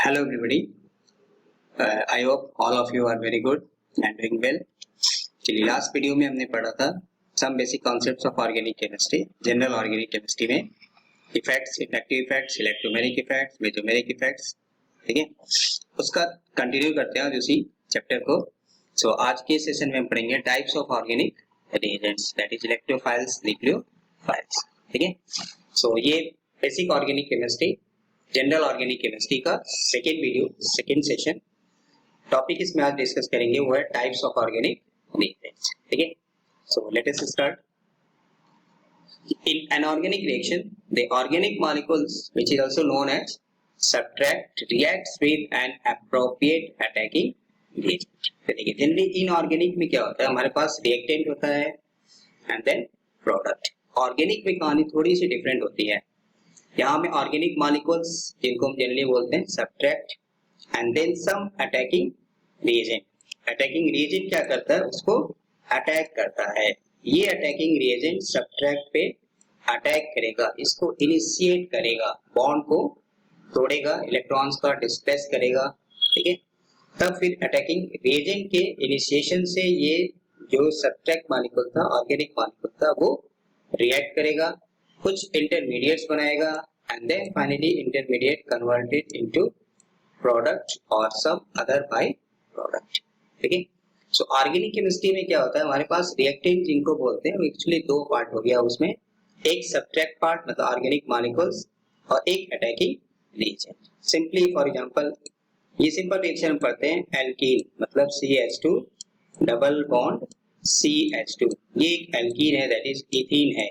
Hello everybody. I hope all of you are very good and doing well. चलिए last video में हमने पढ़ा था some basic concepts of organic chemistry, general organic chemistry में effects, inductive effects, electromeric effects, mesomeric effects, ठीक है। उसका continue करते हैं उसी चैप्टर को। सो आज के सेशन में हम पढ़ेंगे types of organic reagents, that is electrophiles, nucleophiles, ठीक है। सो ये basic organic chemistry, general organic chemistry का second video, second session. Topic इसमें आज डिस्कस करेंगे वो है टाइप्स ऑफ ऑर्गेनिक रिएजेंट्स, ठीक है। So let us start. In an organic reaction, the organic molecules, which is also known as substrate, reacts with an appropriate attacking reagent। देखिए generally inorganic में क्या होता है, हमारे पास रिएक्टेंट होता है एंड देन प्रोडक्ट। ऑर्गेनिक में कहानी थोड़ी सी डिफरेंट होती है। यहाँ में ऑर्गेनिक मॉलिक्यूल्स जिनको हम जनरली बोलते हैं substrate and then some attacking reagent. Attacking reagent क्या करता है, उसको अटैक करता है। ये अटैकिंग रिएजेंट सब्सट्रैक्ट पे अटैक करेगा, इसको इनिशिएट करेगा, बॉन्ड को तोड़ेगा, इलेक्ट्रॉन्स का डिस्प्लेस करेगा, ठीक है। तब फिर अटैकिंग रिएजेंट के इनिशिएशन से ये जो सब्सट्रैक्ट मॉलिक्यूल था, ऑर्गेनिक मॉलिक्यूल था, वो रिएक्ट करेगा, कुछ इंटरमीडिएट्स बनाएगा and then finally intermediate converted into product और सम अदर बाय प्रोडक्ट, ठीक है। सो ऑर्गेनिक केमिस्ट्री में क्या होता है, हमारे पास रिएक्टेंट जिनको बोलते हैं वो एक्चुअली दो पार्ट हो गया उसमें, एक सब्सट्रैक्ट पार्ट मतलब ऑर्गेनिक मॉलिक्यूल्स और एक attacking reagent. Simply for example ये सिंपल रिएक्शन पढ़ते हैं, एल्कीन मतलब CH2 डबल बॉन्ड CH2, ये एक एल्कीन है, दैट इज इथीन है,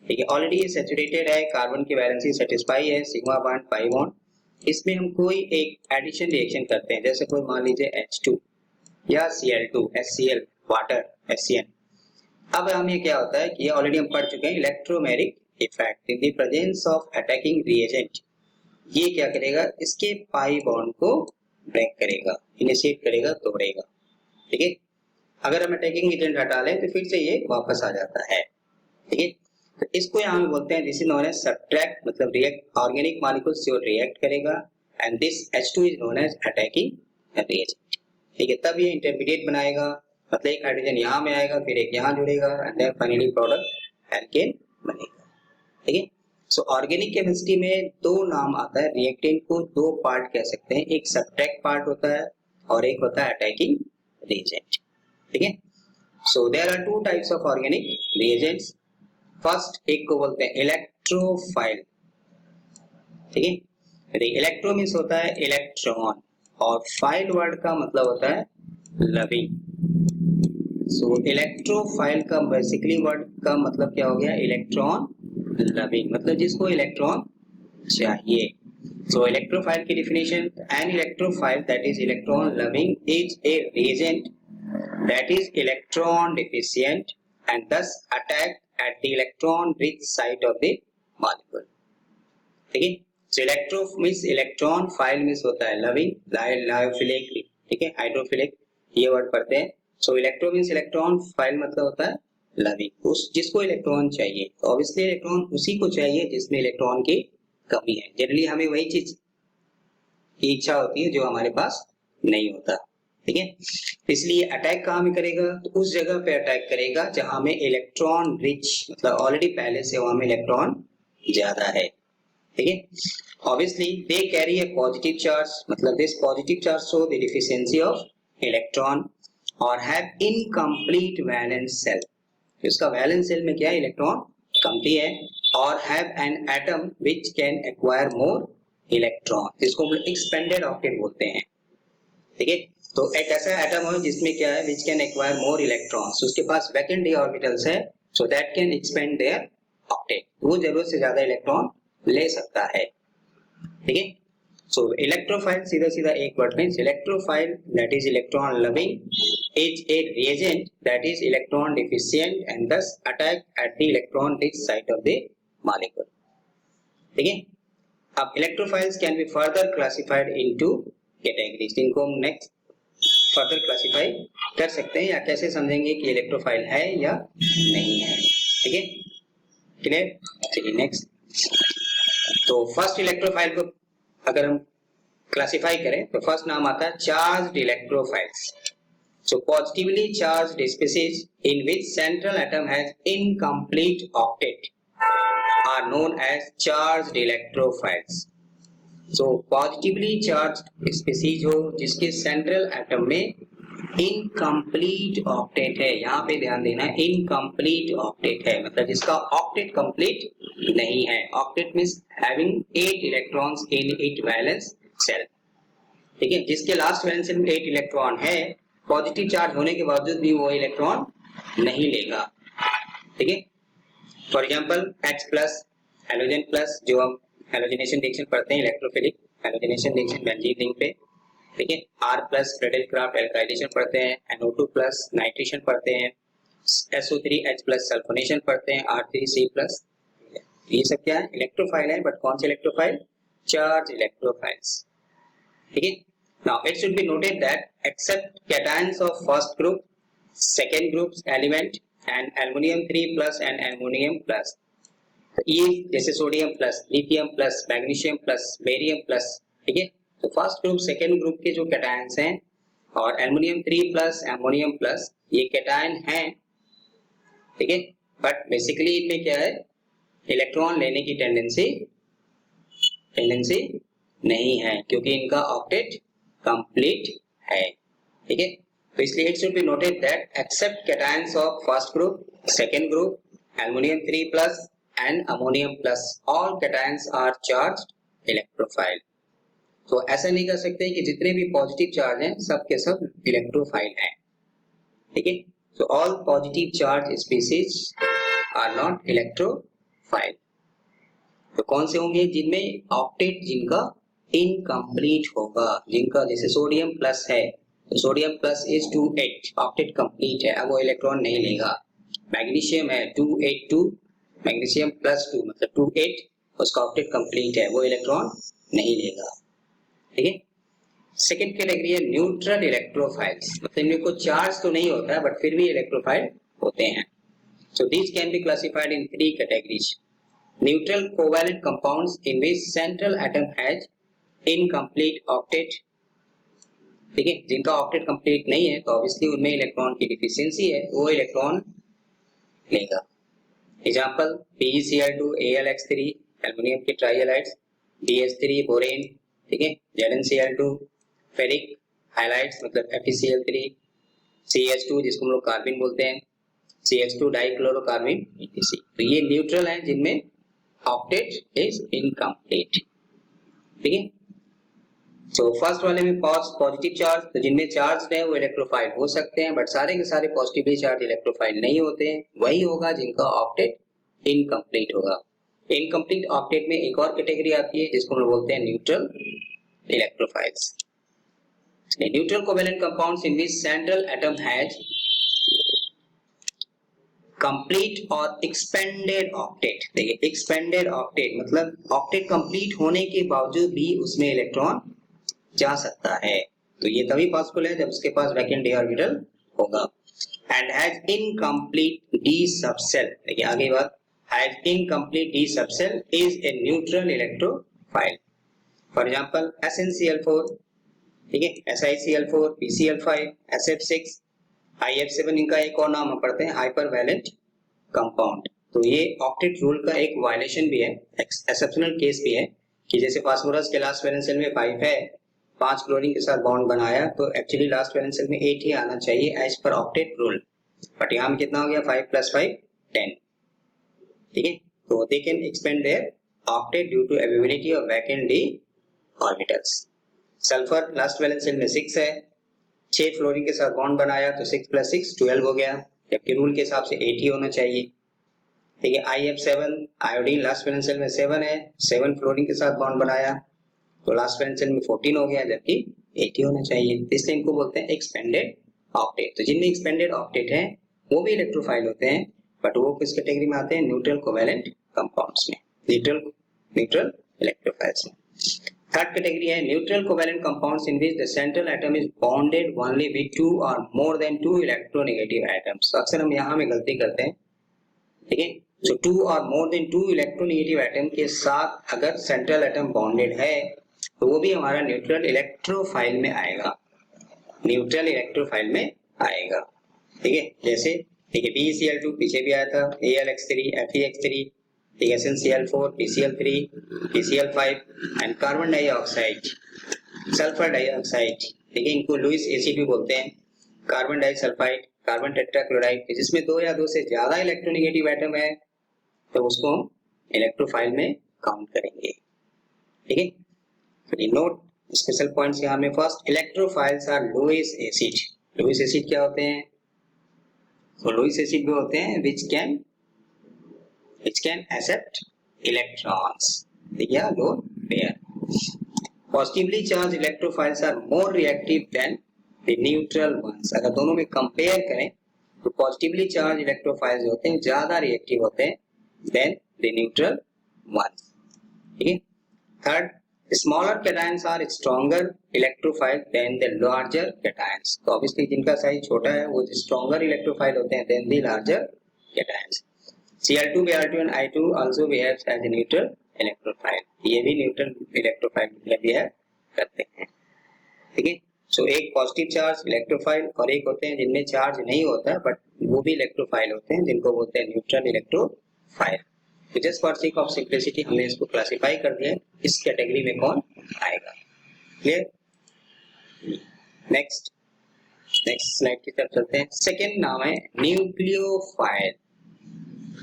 ठीक है। ऑलरेडी ये सैचुरेटेड है, कार्बन की वैलेंसी सेटिस्फाई है, सिग्मा बॉन्ड पाई बॉन्ड। इसमें हम कोई एक एडिशन रिएक्शन करते हैं, जैसे कोई मान लीजिए H2 या Cl2 HCl वाटर HCN। अब हमें क्या होता है कि ये ऑलरेडी हम पढ़ चुके हैं, electromeric effect in the presence of attacking reagent. ये क्या करेगा, इसके पाई बॉन्ड को ब्रेक करेगा, इनिशिएट करेगा, तोड़ेगा, ठीक है। अगर हम अटैकिंग एजेंट हटा लें तो फिर से ये वापस आ जाता है, ठीक है। तो इसको यहाँ हम बोलते हैं, this is known as substrate मतलब रिएक्ट, ऑर्गेनिक मॉलिक्यूल्स जो रिएक्ट करेगा, and this H2 is known as attacking reagent, ठीक है। तब ये इंटरमीडिएट बनाएगा, मतलब एक हाइड्रोजन यहाँ में आएगा, फिर एक यहाँ जुड़ेगा and then finally product alkene बनेगा, ठीक है। सो ऑर्गेनिक केमिस्ट्री में दो नाम आता है, रिएक्टेंट को दो पार्ट कह सकते हैं, एक सब्सट्रैक्ट पार्ट होता है और एक होता है अटैकिंग रिएजेंट, ठीक है। So there are two types of organic reagents. First एक को बोलते हैं इलेक्ट्रोफाइल, ठीक है। इलेक्ट्रो मीन्स होता है इलेक्ट्रॉन और फाइल वर्ड का मतलब होता है लविंग। सो इलेक्ट्रोफाइल का बेसिकली वर्ड का मतलब क्या हो गया, इलेक्ट्रॉन लविंग, मतलब जिसको इलेक्ट्रॉन चाहिए। सो इलेक्ट्रोफाइल की definition, an electrophile that is electron loving is a reagent that is electron deficient and thus attack at the electron rich site of the molecule, ठीक है। So electro means electron, file means होता है loving, lyophilic, ठीक है, hydrophilic, ये word पढ़ते हैं। So electro means electron, file मतलब होता है loving, उस जिसको इलेक्ट्रॉन चाहिए। तो ऑब्वियसली इलेक्ट्रॉन उसी को चाहिए जिसमें इलेक्ट्रॉन की कमी है। जनरली हमें वही चीज की इच्छा होती है जो हमारे पास नहीं होता, ठीक है। इसलिए अटैक कहाँ में करेगा, तो उस जगह पे अटैक करेगा जहां में इलेक्ट्रॉन रिच मतलब ऑलरेडी पहले से वहां में इलेक्ट्रॉन ज्यादा है, ठीक है। Obviously they carry a positive charge, मतलब this positive charge show the deficiency of electron और हैव इनकम्प्लीट वैलेंस सेल। इसका वैलेंस सेल में क्या है, इलेक्ट्रॉन कमती है, और have an atom which can acquire more electron, जिसको हम एक्सपेंडेड ऑक्टेट बोलते हैं, ठीक है। तो एक ऐसा एटम हो जिसमें क्या है, which can acquire more electrons, उसके पास वैकेंट d ऑर्बिटल्स है, so that can expand their octet, वो जरूरत से ज्यादा इलेक्ट्रॉन ले सकता है, ठीक है। सो इलेक्ट्रोफाइल सीधा सीधा एक वर्ड में, electrophile that is electron loving is a reagent that is electron deficient and thus attack at the electron rich site of the molecule, ठीक है। अब electrophiles can be further classified into categories, इनको हम next further classify कर सकते हैं, या कैसे समझेंगे कि इलेक्ट्रोफाइल है या नहीं है, ठीक है, क्लियर। चलिए नेक्स्ट। तो फर्स्ट इलेक्ट्रोफाइल को अगर हम क्लासिफाई करें तो फर्स्ट नाम आता है charged electrophiles. So positively charged species in which central atom has incomplete octet are known as charged electrophiles. So positively charged species हो जिसके central atom में incomplete octet है, यहाँ पे ध्यान देना है incomplete octet है, मतलब जिसका octet complete नहीं है. Octet means having 8 electrons in its valence shell. ठीक है, जिसके लास्ट वैलेंस शेल में 8 इलेक्ट्रॉन है, पॉजिटिव चार्ज होने के बावजूद भी वो इलेक्ट्रॉन नहीं लेगा. ठीक है, for example H plus halogen plus, जो हम हेलोजिनेशन रिएक्शन पढ़ते हैं electrophilic halogenation reaction benzene ring पे. ठीक है, R प्लस फ्रेडल-क्राफ्ट एल्काइलेशन पढ़ते हैं, NO2 प्लस नाइट्रेशन पढ़ते हैं, SO3H प्लस सल्फोनेशन पढ़ते हैं, R3C प्लस. ये सब क्या है, इलेक्ट्रोफाइल है. बट कौन से इलेक्ट्रोफाइल, चार्ज इलेक्ट्रोफाइल्स. ठीक है. Now it should be noted that except cations of first group, second group element and aluminum 3 plus and ammonium plus, तो ये जैसे sodium plus, lithium plus, magnesium plus, barium plus. ठीक है, तो first group second group के जो cations हैं और एल्युमिनियम 3 प्लस, एमोनियम प्लस, ये कैटायन हैं. ठीक है, बट बेसिकली इनमें क्या है, इलेक्ट्रॉन लेने की टेंडेंसी नहीं है क्योंकि इनका ऑक्टेट कंप्लीट है. ठीक है, तो इसलिए it should be noted that except cations of first group, second group, aluminium 3 plus and ammonium plus, all cations are charged electrophile. तो ऐसा नहीं कर सकते कि जितने भी पॉजिटिव चार्ज हैं सब के सब इलेक्ट्रोफाइल हैं. ठीक है, so all positive charge species are not electrophile. तो कौन से होंगे, जिनमें ऑक्टेट जिनका इनकम्प्लीट होगा, जिनका जैसे सोडियम प्लस है तो sodium plus is 2,8, octet complete है, अब वो इलेक्ट्रॉन नहीं लेगा. मैग्नीशियम है 2,8,2, मैग्नीशियम प्लस 2 मतलब 2,8, उसका ऑक्टेट कंप्लीट है, वो इलेक्ट्रॉन नहीं लेगा. ठीक है, सेकेंड कैटेगरी है न्यूट्रल इलेक्ट्रोफाइल्स, मतलब इनमें कोई चार्ज तो नहीं होता है बट फिर भी इलेक्ट्रोफाइल होते हैं. So these can be classified in 3 categories. Neutral covalent compounds in which central atom has incomplete octet. ठीक है, जिनका ऑक्टेट कंप्लीट नहीं है तो ऑब्वियसली उनमें इलेक्ट्रॉन की डिफिशियंसी है, वो इलेक्ट्रॉन लेगा. एग्जांपल PeCl2, AlX3, एल्युमिनियम के ट्राइहैलाइड्स, BH3 बोरेन. ठीक है, ZnCl2, फेरिक हाइलाइड्स मतलब FeCl3, CH2 जिसको हम लोग कार्बिन बोलते हैं, CH2 डाइक्लोरोकार्बिन etc. तो ये न्यूट्रल हैं जिनमें ऑक्टेट इज इनकम्प्लीट. ठीक है, तो फर्स्ट वाले में पॉजिटिव चार्ज, तो जिनमें चार्ज है वो इलेक्ट्रोफाइल हो सकते हैं बट सारे के सारे पॉजिटिवली चार्ज इलेक्ट्रोफाइल नहीं होते हैं. वही होगा जिनका ऑक्टेट इनकम्प्लीट होगा. इनकम्प्लीट ऑक्टेट में एक और कैटेगरी आती है जिसको हम बोलते हैं neutral electrophiles. Neutral covalent compounds in which central atom has complete और एक्सपेंडेड ऑक्टेट. देखिए, एक्सपेंडेड ऑक्टेट मतलब ऑक्टेट कंप्लीट होने के बावजूद भी उसमें इलेक्ट्रॉन जा सकता है. तो ये तभी पॉसिबल है जब उसके पास वैकेंट d ऑर्बिटल होगा. And has incomplete d subshell. देखिए आगे बात, has incomplete d subshell is a neutral electrophile. For example SnCl4, ठीक है, SiCl4, PCl5, SF6, IF7, इनका एक और नाम हम पढ़ते हैं हाइपर वैलेंट कंपाउंड. तो ये ऑक्टेट रूल का एक वायलेशन भी है, एक्सेप्शनल केस भी है कि जैसे फास्फोरस के लास्ट वैलेंस शेल में 5 है, 5 क्लोरीन के साथ बॉन्ड बनाया तो एक्चुअली लास्ट वैलेंस शेल में 8 ही आना चाहिए as per octet rule, but यहाँ में कितना हो गया 5 + 5 10. ठीक है, तो they can expand their octet due to availability of vacant d orbitals. Sulphur last valence shell में 6 है, 6 फ्लोरीन के साथ बॉन्ड बनाया तो 6 + 6 12 हो गया, जबकि रूल के हिसाब से 8 ही होना चाहिए. ठीक है, IF7 iodine last valence shell में 7 है, 7 फ्लोरीन के साथ बॉन्ड बनाया तो लास्ट वैलेंस शेल में 14 हो गया, जबकि 8 ही होना चाहिए. इसलिए इनको बोलते हैं एक्सपेंडेड ऑक्टेट. तो जिनमें एक्सपेंडेड ऑक्टेट है वो भी इलेक्ट्रोफाइल होते हैं बट वो किस कैटेगरी में आते हैं, न्यूट्रल कोवैलेंट कंपाउंड्स में, न्यूट्रल इलेक्ट्रोफाइल्स में. थर्ड कैटेगरी है neutral covalent compounds in which the central atom is bonded only with 2 और मोर देन 2 इलेक्ट्रोनेगेटिव एटम्स. अक्सर हम यहाँ में गलती करते हैं. ठीक है, जो 2 और मोर देन 2 इलेक्ट्रोनेगेटिव एटम के साथ अगर सेंट्रल एटम बॉन्डेड है तो वो भी हमारा न्यूट्रल इलेक्ट्रोफाइल में आएगा, न्यूट्रल इलेक्ट्रोफाइल में आएगा। ठीक है, जैसे ठीक है BeCl2 पीछे भी आया था, Al(X3), Fe(X3), ठीक है SnCl4, PCl3, PCl5 and carbon dioxide, sulphur dioxide, ठीक है इनको लुईस एसिड भी बोलते हैं, कार्बन डाइसल्फाइड, कार्बन टेट्राक्लोराइड, जिसमें 2 या 2 से ज्यादा इलेक्ट्रोनेगेटिव एटम है तो उसको हम इलेक्ट्रोफाइल में काउंट करेंगे। ठीक है, तो नोट स्पेशल पॉइंट्स यहाँ में, first electrophiles are Lewis acid. Lewis acid क्या होते हैं? तो लुईस एसिड भी होते हैं which can accept electrons, ठीक है, lone pair. Positively charged electrophiles are more reactive than the neutral ones. अगर दोनों में कंपेयर करें तो पॉजिटिवली चार्ज इलेक्ट्रोफाइल्स होते हैं ज्यादा रिएक्टिव होते हैं देन द न्यूट्रल ones. ठीक है, third smaller cations are stronger electrophile than the larger cations. तो ऑब्वियसली जिनका साइज छोटा है वो स्ट्रॉन्गर इलेक्ट्रोफाइल होते हैं than the larger cations. Cl2, Br2 and I2 also behaves as a neutral electrophile. ये भी न्यूट्रल इलेक्ट्रोफाइल बिहेव करते हैं। ठीक है, सो एक पॉजिटिव चार्ज इलेक्ट्रोफाइल और एक होते हैं जिनमें चार्ज नहीं होता बट वो भी इलेक्ट्रोफाइल होते हैं जिनको बोलते हैं न्यूट्रल इलेक्ट्रोफाइल। तो just for sake of simplicity हमने इसको क्लासिफाई कर दिया, इस कैटेगरी में कौन आएगा। क्लियर? नेक्स्ट स्लाइड की तरफ चलते हैं। सेकेंड नाम है nucleophile.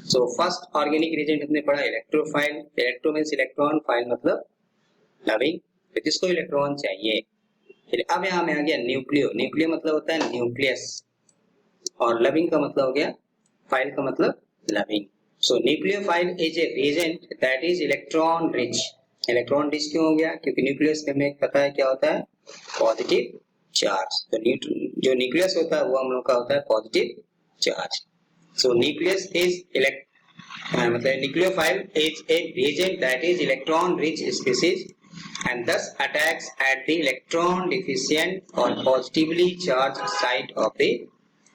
So first organic reagent हमने पढ़ा electrophile, electro means electron, file मतलब लविंग, तो जिसको इलेक्ट्रॉन चाहिए। फिर अब यहाँ में आ गया न्यूक्लियो। न्यूक्लियो मतलब होता है न्यूक्लियस और लविंग का मतलब हो गया फाइल का मतलब loving. So nucleophile is a reagent that is electron rich. Electron rich क्यों हो गया? क्योंकि न्यूक्लियस में हमें पता है क्या होता है, पॉजिटिव चार्ज। तो जो न्यूक्लियस होता है वो हम लोग का होता है positive charge. So nucleus is मतलब nucleophile is a reagent that is electron rich species and thus attacks at the electron deficient or positively charged site of the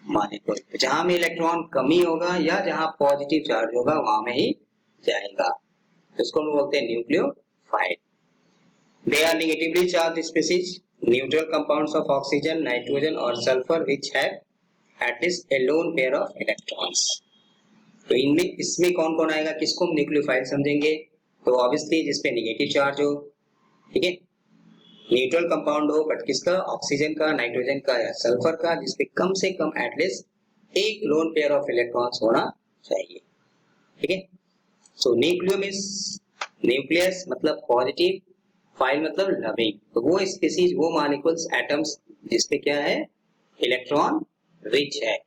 molecule. जहां में इलेक्ट्रॉन कमी होगा या जहां पॉजिटिव चार्ज होगा वहां में ही जाएगा, इसको हम बोलते हैं nucleophile. They are negatively charged species, neutral compounds of oxygen, nitrogen or sulfur which have at least a lone pair of electrons. तो इनमें इसमें कौन कौन आएगा, किसको हम न्यूक्लियोफाइल समझेंगे? तो ऑब्वियसली जिसपे नेगेटिव चार्ज हो, ठीक है, न्यूट्रल कंपाउंड हो बट किसका, ऑक्सीजन का, नाइट्रोजन का या सल्फर का, जिसपे कम से कम एटलीस्ट एक लोन पेयर ऑफ इलेक्ट्रॉन्स होना चाहिए। ठीक है, सो न्यूक्लियो मींस न्यूक्लियस मतलब पॉजिटिव, फाइल मतलब लविंग। तो वो स्पीशीज, वो मॉलिक्यूल्स, एटम्स जिसपे क्या है, इलेक्ट्रॉन रिच है।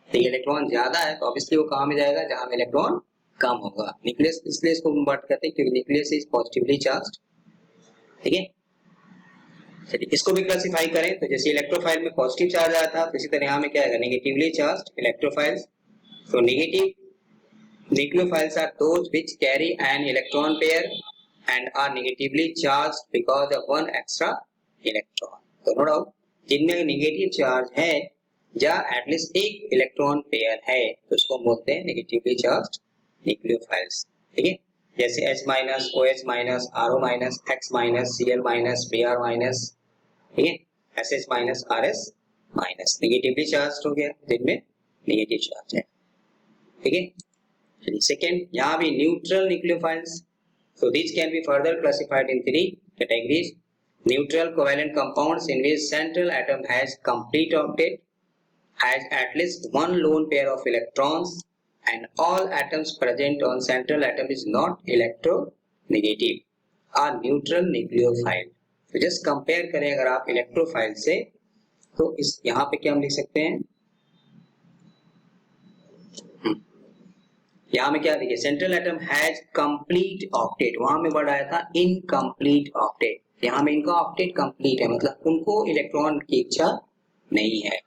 तो इलेक्ट्रॉन ज्यादा है तो ऑब्वियसली वो कहाँ में जाएगा, जहां में इलेक्ट्रॉन कम होगा। न्यूक्लियस इसलिए इसको हम बात करते हैं क्योंकि न्यूक्लियस इज पॉजिटिवली चार्ज्ड। ठीक है, चलिए इसको भी क्लासिफाई करें तो जैसे इलेक्ट्रोफाइल में पॉजिटिव चार्ज आया था तो इसी तरह यहाँ में क्या आएगा, नेगेटिवली चार्ज्ड इलेक्ट्रोफाइल्स। तो negative nucleophiles are those which carry an electron pair and are negatively charged because of one extra electron. तो नो डाउट जिनमें नेगेटिव चार्ज है या एटलीस्ट एक इलेक्ट्रॉन पेयर है तो उसको बोलते हैं नेगेटिवली चार्ज्ड न्यूक्लियोफाइल्स। ठीक है, जैसे H-, OH-, RO-, X-, Cl-, Br-, ठीक है, SH-, RS-, नेगेटिवली चार्ज हो गया जिनमें नेगेटिव चार्ज है। ठीक है, चलिए सेकेंड यहाँ भी neutral nucleophiles. So this can be further classified in 3 categories. Neutral covalent compounds in which central atom has complete octet, has at least one loan pair of electrons and all atoms present on central atom is not electronegative are neutral nucleophile. तो just compare करें अगर आप electrophile से तो इस यहाँ पे क्या हम लिख सकते हैं, यहाँ में क्या देखिए, central atom has complete octet, वहां में वर्ड आया था इनकम्प्लीट ऑक्टेट, यहाँ में इनका ऑक्टेट कंप्लीट है मतलब उनको इलेक्ट्रॉन की इच्छा नहीं है।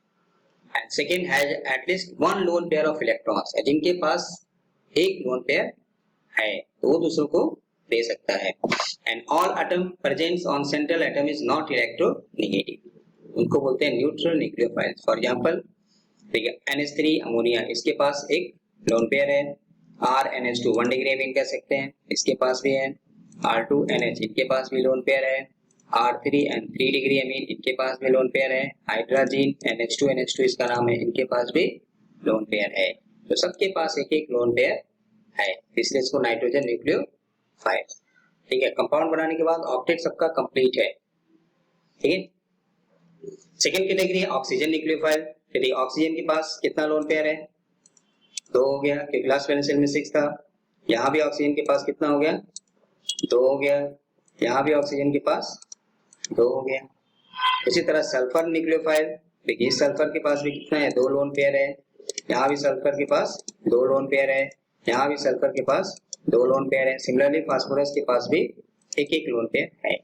And second has at least one loan pair of electrons, जिनके पास एक लोन पेयर है तो वो दूसरों को दे सकता है। And all atom presents on central atom is not electronegative, उनको बोलते हैं न्यूट्रल न्यूक्लियोफाइल्स। फॉर एग्जांपल देखिए NH3 अमोनिया, इसके पास एक लोन पेयर है, RNH2 1 डिग्री रिंग कह सकते हैं, इसके पास भी है, R2NH इनके पास भी लोन पेयर है, R3 डिग्री अमीन, इनके पास भी लोन पेयर है। हाइड्रोजन NH2 इसका नाम है, इनके पास भी लोन पेयर है। तो सबके पास एक एक लोन पेयर है, इसलिए इसको नाइट्रोजन न्यूक्लियोफाइल। ठीक है, कंपाउंड बनाने के बाद ऑक्टेट सबका कंप्लीट है। ठीक है, सेकेंड कैटेगरी है ऑक्सीजन न्यूक्लियोफाइल। यदि ऑक्सीजन के पास कितना लोन पेयर है? 2 हो गया, क्योंकि लास्ट वाले सेल में 6 था। यहाँ भी ऑक्सीजन के पास कितना हो गया? 2 हो गया। यहाँ भी ऑक्सीजन के पास 2 हो गया। इसी तरह सल्फर न्यूक्लियोफाइल, देखिए सल्फर के पास भी कितना है? 2 लोन पेयर है। यहाँ भी सल्फर के पास 2 लोन पेयर है। यहाँ भी सल्फर के पास 2 लोन पेयर है। सिमिलरली फास्फोरस के पास भी एक एक लोन पेयर है,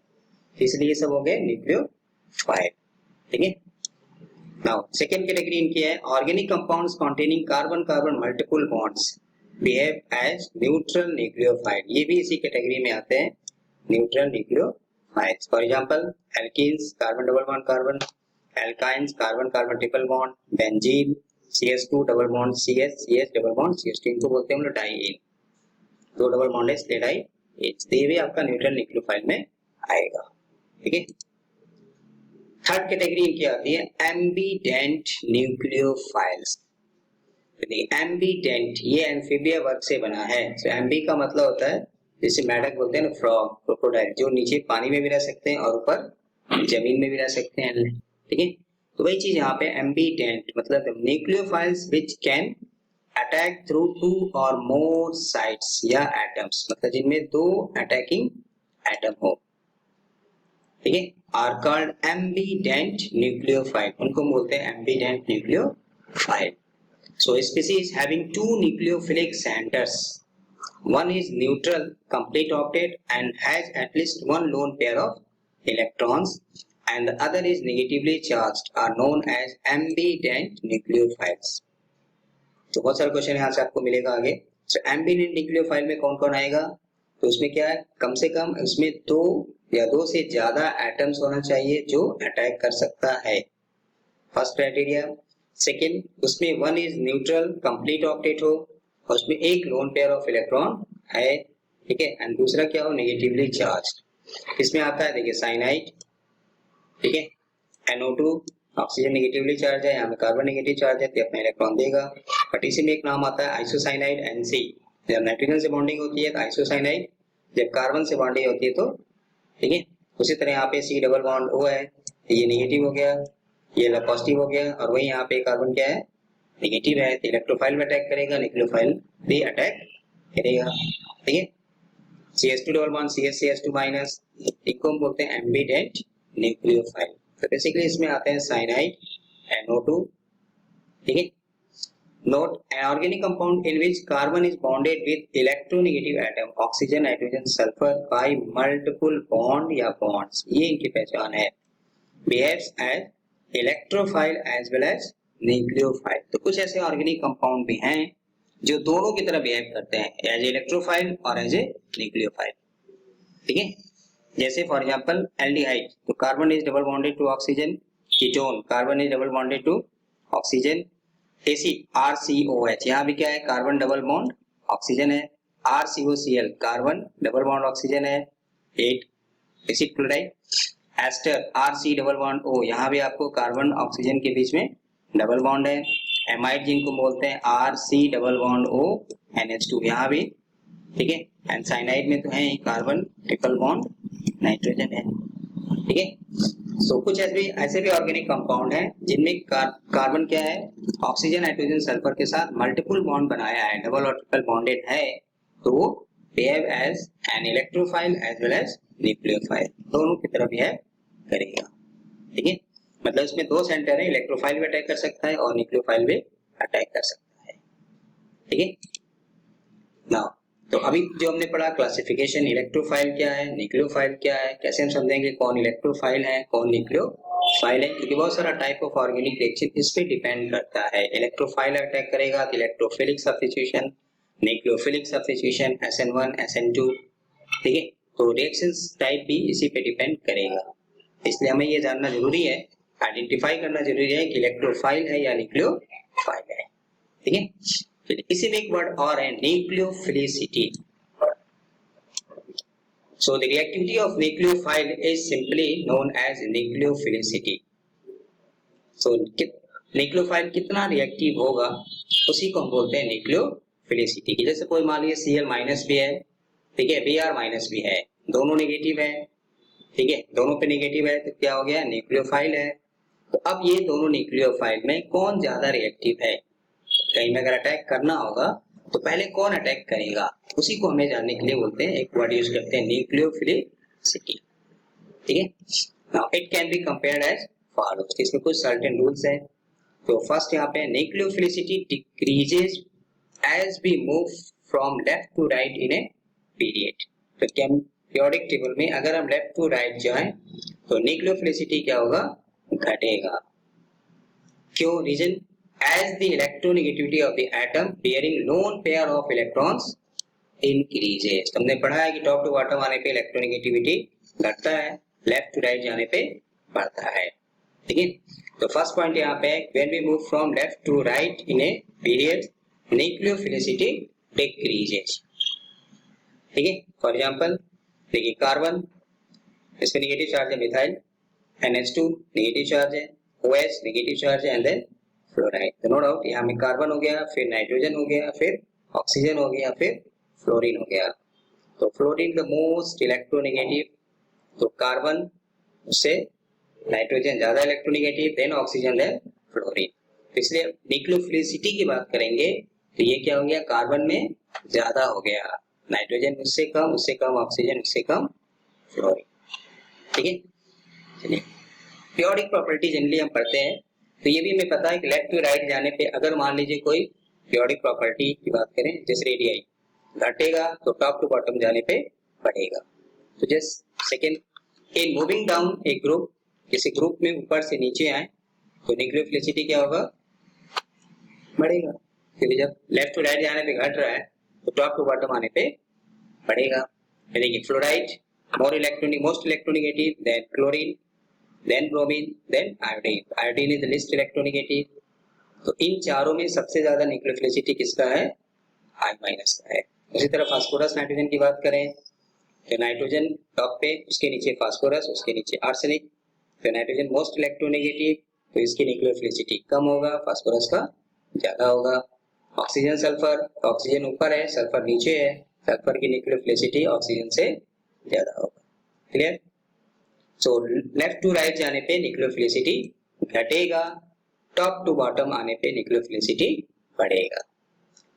इसलिए ये सब हो गए न्यूक्लियोफाइल। ठीक है, नाउ सेकेंड कैटेगरी इनकी है organic compounds containing carbon carbon multiple bonds behave as neutral nucleophile. ये भी इसी कैटेगरी में आते हैं, neutral nucleophiles. For example alkenes carbon double bond carbon, alkynes carbon carbon triple bond, benzene CH2 double bond CH, CH double bond CH2, इनको बोलते हैं हम लोग डाइईन, 2 डबल बॉन्ड है इसलिए डाइईन। ये भी आपका न्यूट्रल न्यूक्लियोफाइल में आएगा। ठीक है, थर्ड कैटेगरी इनकी आती है एम्बीडेंट न्यूक्लियोफाइल्स। एम्बीडेंट ये एम्फीबिया वर्ग से बना है। तो एम्बी का मतलब होता है, जैसे मेढक बोलते हैं ना, फ्रॉग, क्रोकोडाइल, जो नीचे पानी में भी रह सकते हैं और ऊपर जमीन में भी रह सकते हैं। ठीक है, तो वही चीज यहाँ पे एम्बीडेंट मतलब nucleophiles which can attack through 2 और मोर साइट्स या एटम्स, मतलब जिनमें 2 अटैकिंग एटम हो। ठीक है, आर कॉल्ड एम्बीडेंट न्यूक्लियोफाइल, उनको बोलते हैं एम्बीडेंट nucleophile. So a species having 2 nucleophilic centers, one is neutral complete octet and has at least 1 lone pair of electrons and the other is negatively charged are known as ambident nucleophiles. तो बहुत सारे question यहाँ से आपको मिलेगा आगे। So ambident nucleophile में कौन कौन आएगा? तो उसमें क्या है, कम से कम उसमें 2 या 2 से ज्यादा एटम्स होना चाहिए जो अटैक कर सकता है, फर्स्ट क्राइटेरिया। सेकेंड, उसमें 1 इज न्यूट्रल कंप्लीट ऑक्टेट हो और उसमें 1 लोन पेयर ऑफ इलेक्ट्रॉन है। ठीक है, एंड दूसरा क्या हो, नेगेटिवली चार्ज। इसमें आता है देखिए साइनाइड, ठीक है, NO2 ऑक्सीजन नेगेटिवली चार्ज है, यहाँ पे कार्बन नेगेटिव चार्ज है तो अपना इलेक्ट्रॉन देगा। बट इसी में एक नाम आता है आइसोसाइनाइड NC, जब नाइट्रोजन से बॉन्डिंग होती है तो आइसोसाइनाइड, जब कार्बन से बॉन्डिंग होती है तो, ठीक है। उसी तरह यहाँ पे C डबल बॉन्ड O है, ये नेगेटिव हो गया, ये पॉजिटिव हो गया, और वही यहाँ पे कार्बन क्या है, नेगेटिव है, तो इलेक्ट्रोफाइल में अटैक करेगा, न्यूक्लियोफाइल भी अटैक करेगा। ठीक है, CH2 double bond CH2 minus, इनको हम बोलते हैं एम्बीडेंट न्यूक्लियोफाइल। तो बेसिकली इसमें आते हैं साइनाइड, NO2। ठीक है, note an organic compound in which carbon is bonded with electronegative atom oxygen nitrogen sulphur by multiple bond या बॉन्ड्स, ये इनकी पहचान है। Behaves as electrophile as well as nucleophile. तो कुछ ऐसे ऑर्गेनिक कंपाउंड भी हैं जो दोनों की तरह बिहेव करते हैं, एज इलेक्ट्रोफाइल और एज ए न्यूक्लियोफाइल। ठीक है, जैसे फॉर एग्जांपल एल्डिहाइड, तो carbon is double bonded to oxygen, ketone carbon is double bonded to oxygen, acid RCOH, यहाँ भी क्या है, कार्बन डबल बॉन्ड ऑक्सीजन है, RCOCl carbon double bond oxygen है, 8 acid chloride, ester RC double bond O, यहाँ भी आपको carbon oxygen के बीच में डबल बॉन्ड है, एमाइड जिनको बोलते हैं RC double bond O NH2, यहाँ भी, ठीक है। एंड साइनाइड में तो है कार्बन ट्रिपल बॉन्ड नाइट्रोजन है। ठीक है, सो कुछ ऐसे भी ऑर्गेनिक कंपाउंड हैं जिनमें कार्बन क्या है, ऑक्सीजन नाइट्रोजन सल्फर के साथ मल्टीपल बॉन्ड बनाया है, डबल और ट्रिपल बॉन्डेड है, तो वो behave as an electrophile as well as nucleophile, दोनों की तरह बिहेव करेगा। ठीक है, मतलब इसमें 2 सेंटर है, इलेक्ट्रोफाइल भी अटैक कर सकता है और न्यूक्लियोफाइल भी अटैक कर सकता है। ठीक है, नाउ तो अभी जो हमने पढ़ा क्लासिफिकेशन, इलेक्ट्रोफाइल क्या है, न्यूक्लियोफाइल क्या है, कैसे हम समझेंगे कौन इलेक्ट्रोफाइल है कौन न्यूक्लियोफाइल है, क्योंकि बहुत सारा टाइप ऑफ ऑर्गेनिक रिएक्शन इस पे डिपेंड करता है। इलेक्ट्रोफाइल अटैक करेगा तो electrophilic substitution, nucleophilic substitution, SN1 SN2। ठीक है, तो रिएक्शंस टाइप भी इसी पे डिपेंड करेगा, इसलिए हमें ये जानना जरूरी है, आइडेंटिफाई करना जरूरी है कि इलेक्ट्रोफाइल है या न्यूक्लियोफाइल है। ठीक है, इसी में एक वर्ड और है nucleophilicity. So the reactivity of nucleophile is simply known as nucleophilicity. So nucleophile कितना रिएक्टिव होगा उसी को हम बोलते हैं न्यूक्लियोफिलिसिटी की। जैसे कोई मान लीजिए Cl माइनस भी है, ठीक है, Br माइनस भी है, दोनों नेगेटिव है, ठीक है, दोनों पे नेगेटिव है, तो क्या हो गया, न्यूक्लियोफाइल है। तो अब ये दोनों न्यूक्लियोफाइल में कौन ज्यादा रिएक्टिव है, कहीं में अगर अटैक करना होगा तो पहले कौन अटैक करेगा, उसी को हमें जानने के लिए बोलते हैं, एक वर्ड यूज करते हैं न्यूक्लियोफिलिसिटी, ठीक है। Now it can be compared as follows, इसमें कुछ सर्टेन रूल्स है। तो फर्स्ट यहाँ पे nucleophilicity decreases as we move from left to right in a period. तो पीरियोडिक टेबल में अगर हम लेफ्ट टू राइट जाएं तो न्यूक्लियोफिलिसिटी क्या होगा, घटेगा। क्यों, reason, as the electronegativity of the atom bearing lone pair of electrons increases। तुमने पढ़ा है कि टॉप टू बॉटम आने पे इलेक्ट्रोनेगेटिविटी घटता है, लेफ्ट टू राइट जाने पे बढ़ता है, ठीक है। तो फर्स्ट पॉइंट यहाँ पे when we move from left to right in a period nucleophilicity decreases, ठीक है। फॉर एग्जांपल देखिए कार्बन, इसमें नेगेटिव चार्ज है, मिथाइल, NH2 नेगेटिव चार्ज है, OH नेगेटिव चार्ज है, एंड देन फ्लोराइड। तो नो डाउट यहाँ में कार्बन हो गया, फिर नाइट्रोजन हो गया, फिर ऑक्सीजन हो गया, फिर फ्लोरीन हो गया। तो फ्लोरीन द मोस्ट इलेक्ट्रोनेगेटिव, तो कार्बन उससे नाइट्रोजन ज्यादा electronegative, then oxygen, then fluorine. तो इसलिए न्यूक्लियोफिलिसिटी की बात करेंगे तो ये क्या हो गया, कार्बन में ज्यादा हो गया, नाइट्रोजन उससे कम, ऑक्सीजन उससे कम, फ्लोरीन, ठीक है। चलिए पीरियोडिक प्रॉपर्टी जनरली हम पढ़ते हैं, तो ये भी हमें पता है कि लेफ्ट टू राइट जाने पे अगर मान लीजिए कोई पीरियोडिक प्रॉपर्टी की बात करें, जैसे रेडियाई घटेगा तो टॉप टू बॉटम जाने पे बढ़ेगा। तो just second, in moving down A group, जैसे ग्रुप में ऊपर से नीचे आए तो न्यूक्लियोफिलिसिटी क्या होगा, बढ़ेगा, क्योंकि जब लेफ्ट टू राइट जाने पे घट रहा है तो टॉप टू बॉटम आने पे बढ़ेगा। देखिए fluoride most electronegative, then chlorine, then bromine, then iodine। iodine is the least electronegative। तो इन चारों में सबसे ज्यादा न्यूक्लियोफिलिसिटी किसका है, I माइनस का है। उसी तरह फास्फोरस नाइट्रोजन की बात करें तो नाइट्रोजन टॉप पे, उसके नीचे फास्फोरस, उसके नीचे आर्सेनिक। तो नाइट्रोजन मोस्ट इलेक्ट्रोनेगेटिव, तो इसकी न्यूक्लियोफिलिसिटी कम होगा, फास्फोरस का ज्यादा होगा। ऑक्सीजन सल्फर, ऑक्सीजन ऊपर है, सल्फर नीचे है, सल्फर की न्यूक्लियोफिलिसिटी ऑक्सीजन से ज्यादा होगा। Clear. So left to right जाने पे न्यूक्लियोफिलिसिटी घटेगा, टॉप टू बॉटम आने पे न्यूक्लियोफिलिसिटी बढ़ेगा।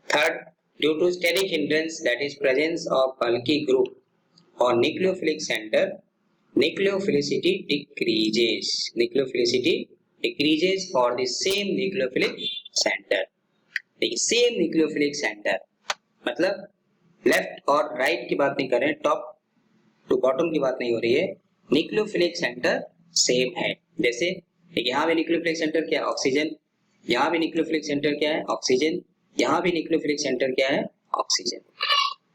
Third, due to steric hindrance that is presence of bulky group और nucleophilic centre, nucleophilicity decreases. Nucleophilicity decreases for the same nucleophilic centre. देखिए same nucleophilic centre मतलब left और right की बात नहीं कर रहे हैं, टॉप टू बॉटम की बात नहीं हो रही है, न्यूक्लियोफिलिक सेंटर सेम है। जैसे यहाँ भी न्यूक्लियोफिलिक सेंटर क्या है, ऑक्सीजन, यहाँ भी न्यूक्लियोफिलिक सेंटर क्या है, ऑक्सीजन, यहाँ भी न्यूक्लियोफिलिक सेंटर क्या है, ऑक्सीजन।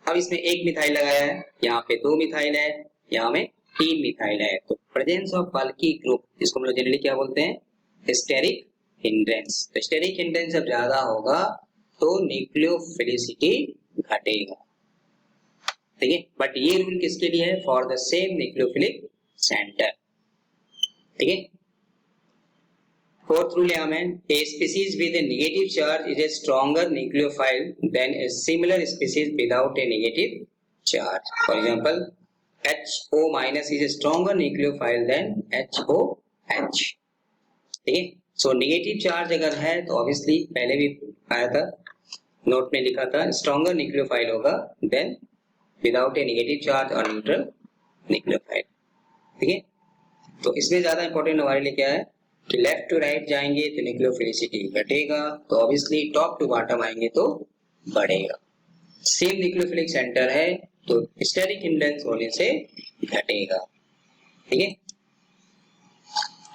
अब इसमें एक मिथाइल लगाया है, यहाँ पे 2 मिथाइल है, यहाँ में 3 मिथाइल है। तो प्रेजेंस ऑफ बल्की ग्रुप, जिसको हम लोग जनरली क्या बोलते हैं, स्टेरिक हिंड्रेंस। तो स्टेरिक हिंड्रेंस जब ज्यादा होगा तो न्यूक्लियोफिलिसिटी घटेगा, ठीक है। बट ये रूल किसके लिए है, for the same nucleophilic centre, ठीक है। फोर्थ रूल यहाँ में, a species with a negative charge is a stronger nucleophile than a similar species without a negative charge. For example HO minus is a stronger nucleophile than HOH, ठीक है। So negative charge अगर है तो obviously पहले भी आया था, note में लिखा था, स्ट्रॉन्गर न्यूक्लियोफाइल होगा than without a negative charge और न्यूट्रल न्यूक्लियोफाइल, ठीक है। तो इसमें ज्यादा इंपॉर्टेंट हमारे लिए क्या है कि लेफ्ट टू राइट जाएंगे तो न्यूक्लियोफिलिसिटी घटेगा, तो ऑब्वियसली टॉप टू बॉटम आएंगे तो बढ़ेगा। सेम न्यूक्लियोफिलिक सेंटर है तो स्टेरिक हिंड्रेंस होने से घटेगा, ठीक है।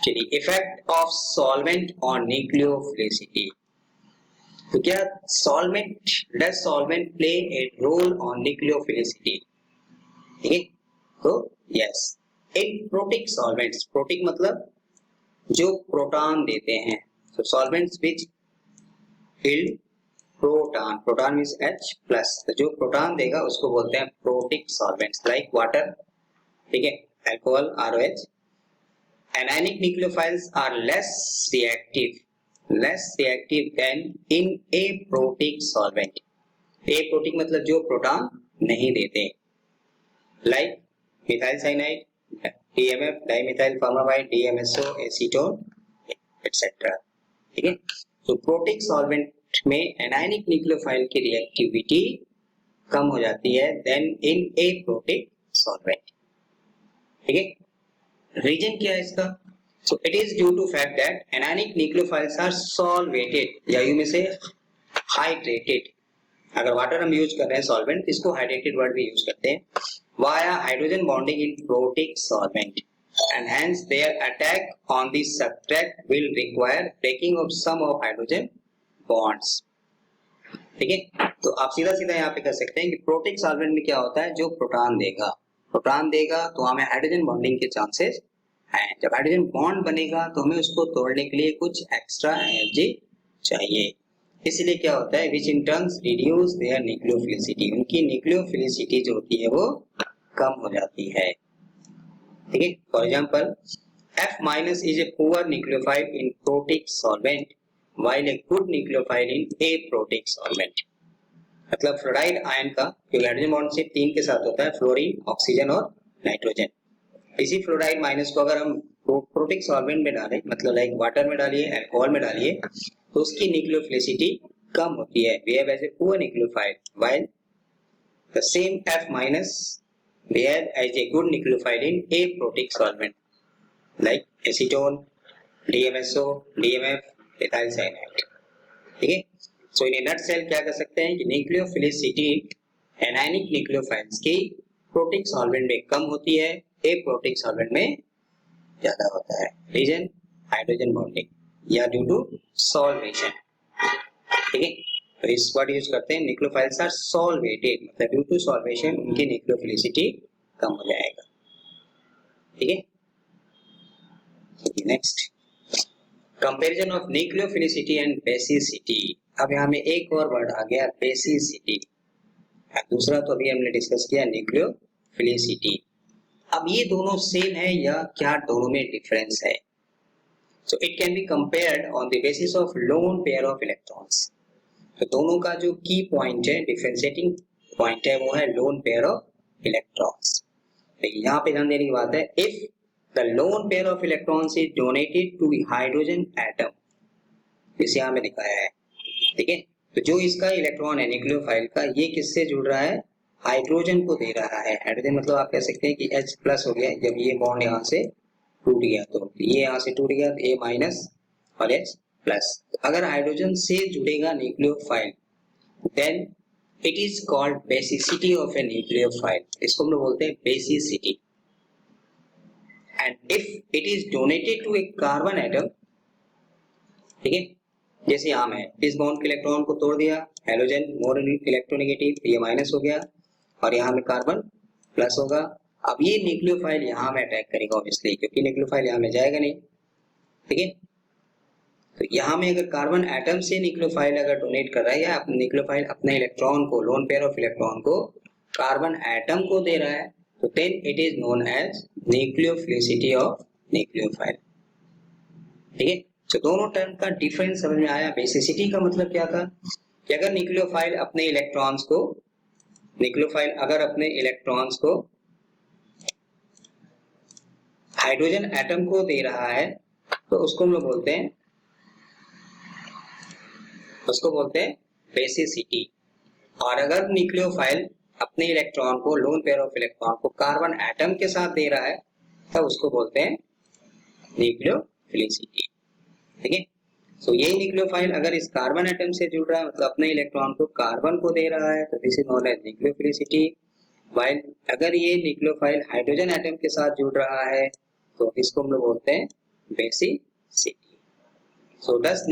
चलिए effect of solvent on nucleophilicity. तो क्या solvent, does solvent play A roll on nucleophilicity, ठीक है। तो यस, इन प्रोटिक सॉल्वेंट्स, प्रोटिक मतलब जो प्रोटॉन देते हैं, so solvents which yield proton, proton means H plus, तो जो प्रोटॉन देगा उसको बोलते हैं प्रोटिक सॉल्वेंट्स लाइक वाटर, ठीक है, alcohol ROH। Anionic nucleophiles are less reactive than in aprotic solvent. Aprotic मतलब जो प्रोटॉन नहीं देते, like methyl cyanide, DMF, dimethyl formamide, DMSO, acetone, etc. ठीक है, तो प्रोटिक सॉल्वेंट में एनायनिक न्यूक्लियोफाइल की रिएक्टिविटी कम हो जाती है देन इन एप्रोटिक सॉल्वेंट, ठीक है। रीजन क्या है इसका? So it is due to fact that anionic nucleophiles are solvated या यू में से हाइड्रेटेड, अगर वाटर हम यूज कर रहे हैं सॉल्वेंट, इसको हाइड्रेटेड वर्ड भी यूज करते हैं, via hydrogen bonding in protic solvent and hence their attack on the substrate will require breaking of some of hydrogen bonds, ठीक है। तो आप सीधा सीधा यहाँ पे कर सकते हैं कि प्रोटिक सॉल्वेंट में क्या होता है, जो प्रोटॉन देगा तो हमें हाइड्रोजन बॉन्डिंग के चांसेस हैं, जब हाइड्रोजन बॉन्ड बनेगा तो हमें उसको तोड़ने के लिए कुछ एक्स्ट्रा एनर्जी चाहिए, इसलिए क्या होता है which in turns reduce their nucleophilicity, उनकी न्यूक्लियोफिलिसिटी जो होती है वो कम हो जाती है, ठीक है। For example F minus is a poor nucleophile in protic solvent while a good nucleophile in aprotic solvent, मतलब फ्लोराइड आयन का जो हाइड्रोजन बॉन्ड से 3 के साथ होता है, फ्लोरीन, ऑक्सीजन और नाइट्रोजन, इसी फ्लोराइड माइनस को अगर हम प्रोटिक सॉल्वेंट में डालें, मतलब लाइक वाटर में डालिए, अल्कोहल में डालिए, तो उसकी न्यूक्लियोफिलिसिटी कम होती है, we have as a poor nucleophile while the same F minus we have as a good nucleophile in aprotic solvent like acetone, DMSO, DMF, ethyl cyanide, ठीक है। सो इन नटसेल क्या कर सकते हैं कि न्यूक्लियोफिलिसिटी एनायनिक न्यूक्लियोफाइल्स की प्रोटिक सॉल्वेंट में कम होती है, एप्रोटिक सॉल्वेंट में ज्यादा होता है, रीजन हाइड्रोजन बॉन्डिंग या ड्यू टू सॉल्वेशन, ठीक है। तो इस वर्ड यूज करते हैं न्यूक्लियोफाइल्स आर सॉल्वेटेड, मतलब ड्यू टू सॉल्वेशन उनकी न्यूक्लियोफिलिसिटी कम हो जाएगा, ठीक है। Next, comparison of nucleophilicity and basicity. अब यहाँ में एक और वर्ड आ गया बेसिसिटी, दूसरा तो अभी हमने डिस्कस किया न्यूक्लियोफिलिसिटी। अब ये दोनों सेम है या क्या दोनों में डिफरेंस है? So it can be compared on the basis of loan pair of electrons. तो दोनों का जो की पॉइंट है, डिफरेंशिएटिंग पॉइंट है, वो है लोन पेयर ऑफ इलेक्ट्रॉन्स। यहाँ पे ध्यान देने की बात है, if the lone pair of electrons is donated to hydrogen atom, इसे यहाँ में दिखाया है, ठीक है। तो जो इसका इलेक्ट्रॉन है न्यूक्लियोफाइल का, ये किससे जुड़ रहा है? हाइड्रोजन को दे रहा है। हाइड्रोजन मतलब आप कह सकते हैं कि H प्लस हो गया, जब ये बॉन्ड यहाँ से टूट गया तो ये यहाँ से टूट गया, A माइनस और H प्लस। अगर हाइड्रोजन से जुड़ेगा nucleophile then it is called basicity of a nucleophile, इसको हम लोग बोलते हैं basicity. And if it is donated to a carbon atom, ठीक है, जैसे यहाँ में इस बॉन्ड के इलेक्ट्रॉन को तोड़ दिया, हाइड्रोजन मोर इलेक्ट्रोनेगेटिव, ये माइनस हो गया और यहाँ में कार्बन प्लस होगा। अब ये न्यूक्लियोफाइल यहाँ में अटैक करेगा ऑब्वियसली, क्योंकि न्यूक्लियोफाइल यहाँ में जाएगा नहीं, ठीक है। तो यहाँ में अगर कार्बन एटम से न्यूक्लियोफाइल अगर डोनेट कर रहा है या अपने न्यूक्लियोफाइल अपने इलेक्ट्रॉन को, लोन पेयर ऑफ इलेक्ट्रॉन को कार्बन एटम को दे रहा है, तो then it is known as nucleophilicity of nucleophile, ठीक है। तो दोनों टर्म का डिफरेंस समझ में आया। बेसिसिटी का मतलब क्या था कि अगर न्यूक्लियोफाइल अपने इलेक्ट्रॉन्स को, न्यूक्लियोफाइल अगर अपने इलेक्ट्रॉन्स को हाइड्रोजन एटम को दे रहा है तो उसको हम लोग बोलते हैं, उसको बोलते हैं बेसिसिटी। और अगर न्यूक्लियोफाइल अपने इलेक्ट्रॉन को, लोन पेयर ऑफ इलेक्ट्रॉन को कार्बन एटम के साथ दे रहा है तब उसको बोलते हैं न्यूक्लियोफिलिसिटी, ठीक है। सो यही न्यूक्लियोफाइल अगर इस कार्बन एटम से जुड़ रहा है, मतलब अपने इलेक्ट्रॉन को कार्बन को दे रहा है, तो this is known as nucleophilicity. While अगर ये न्यूक्लियोफाइल हाइड्रोजन एटम के साथ जुड़ रहा है तो इसको हम लोग बोलते हैं बेसिसिटी। सो दस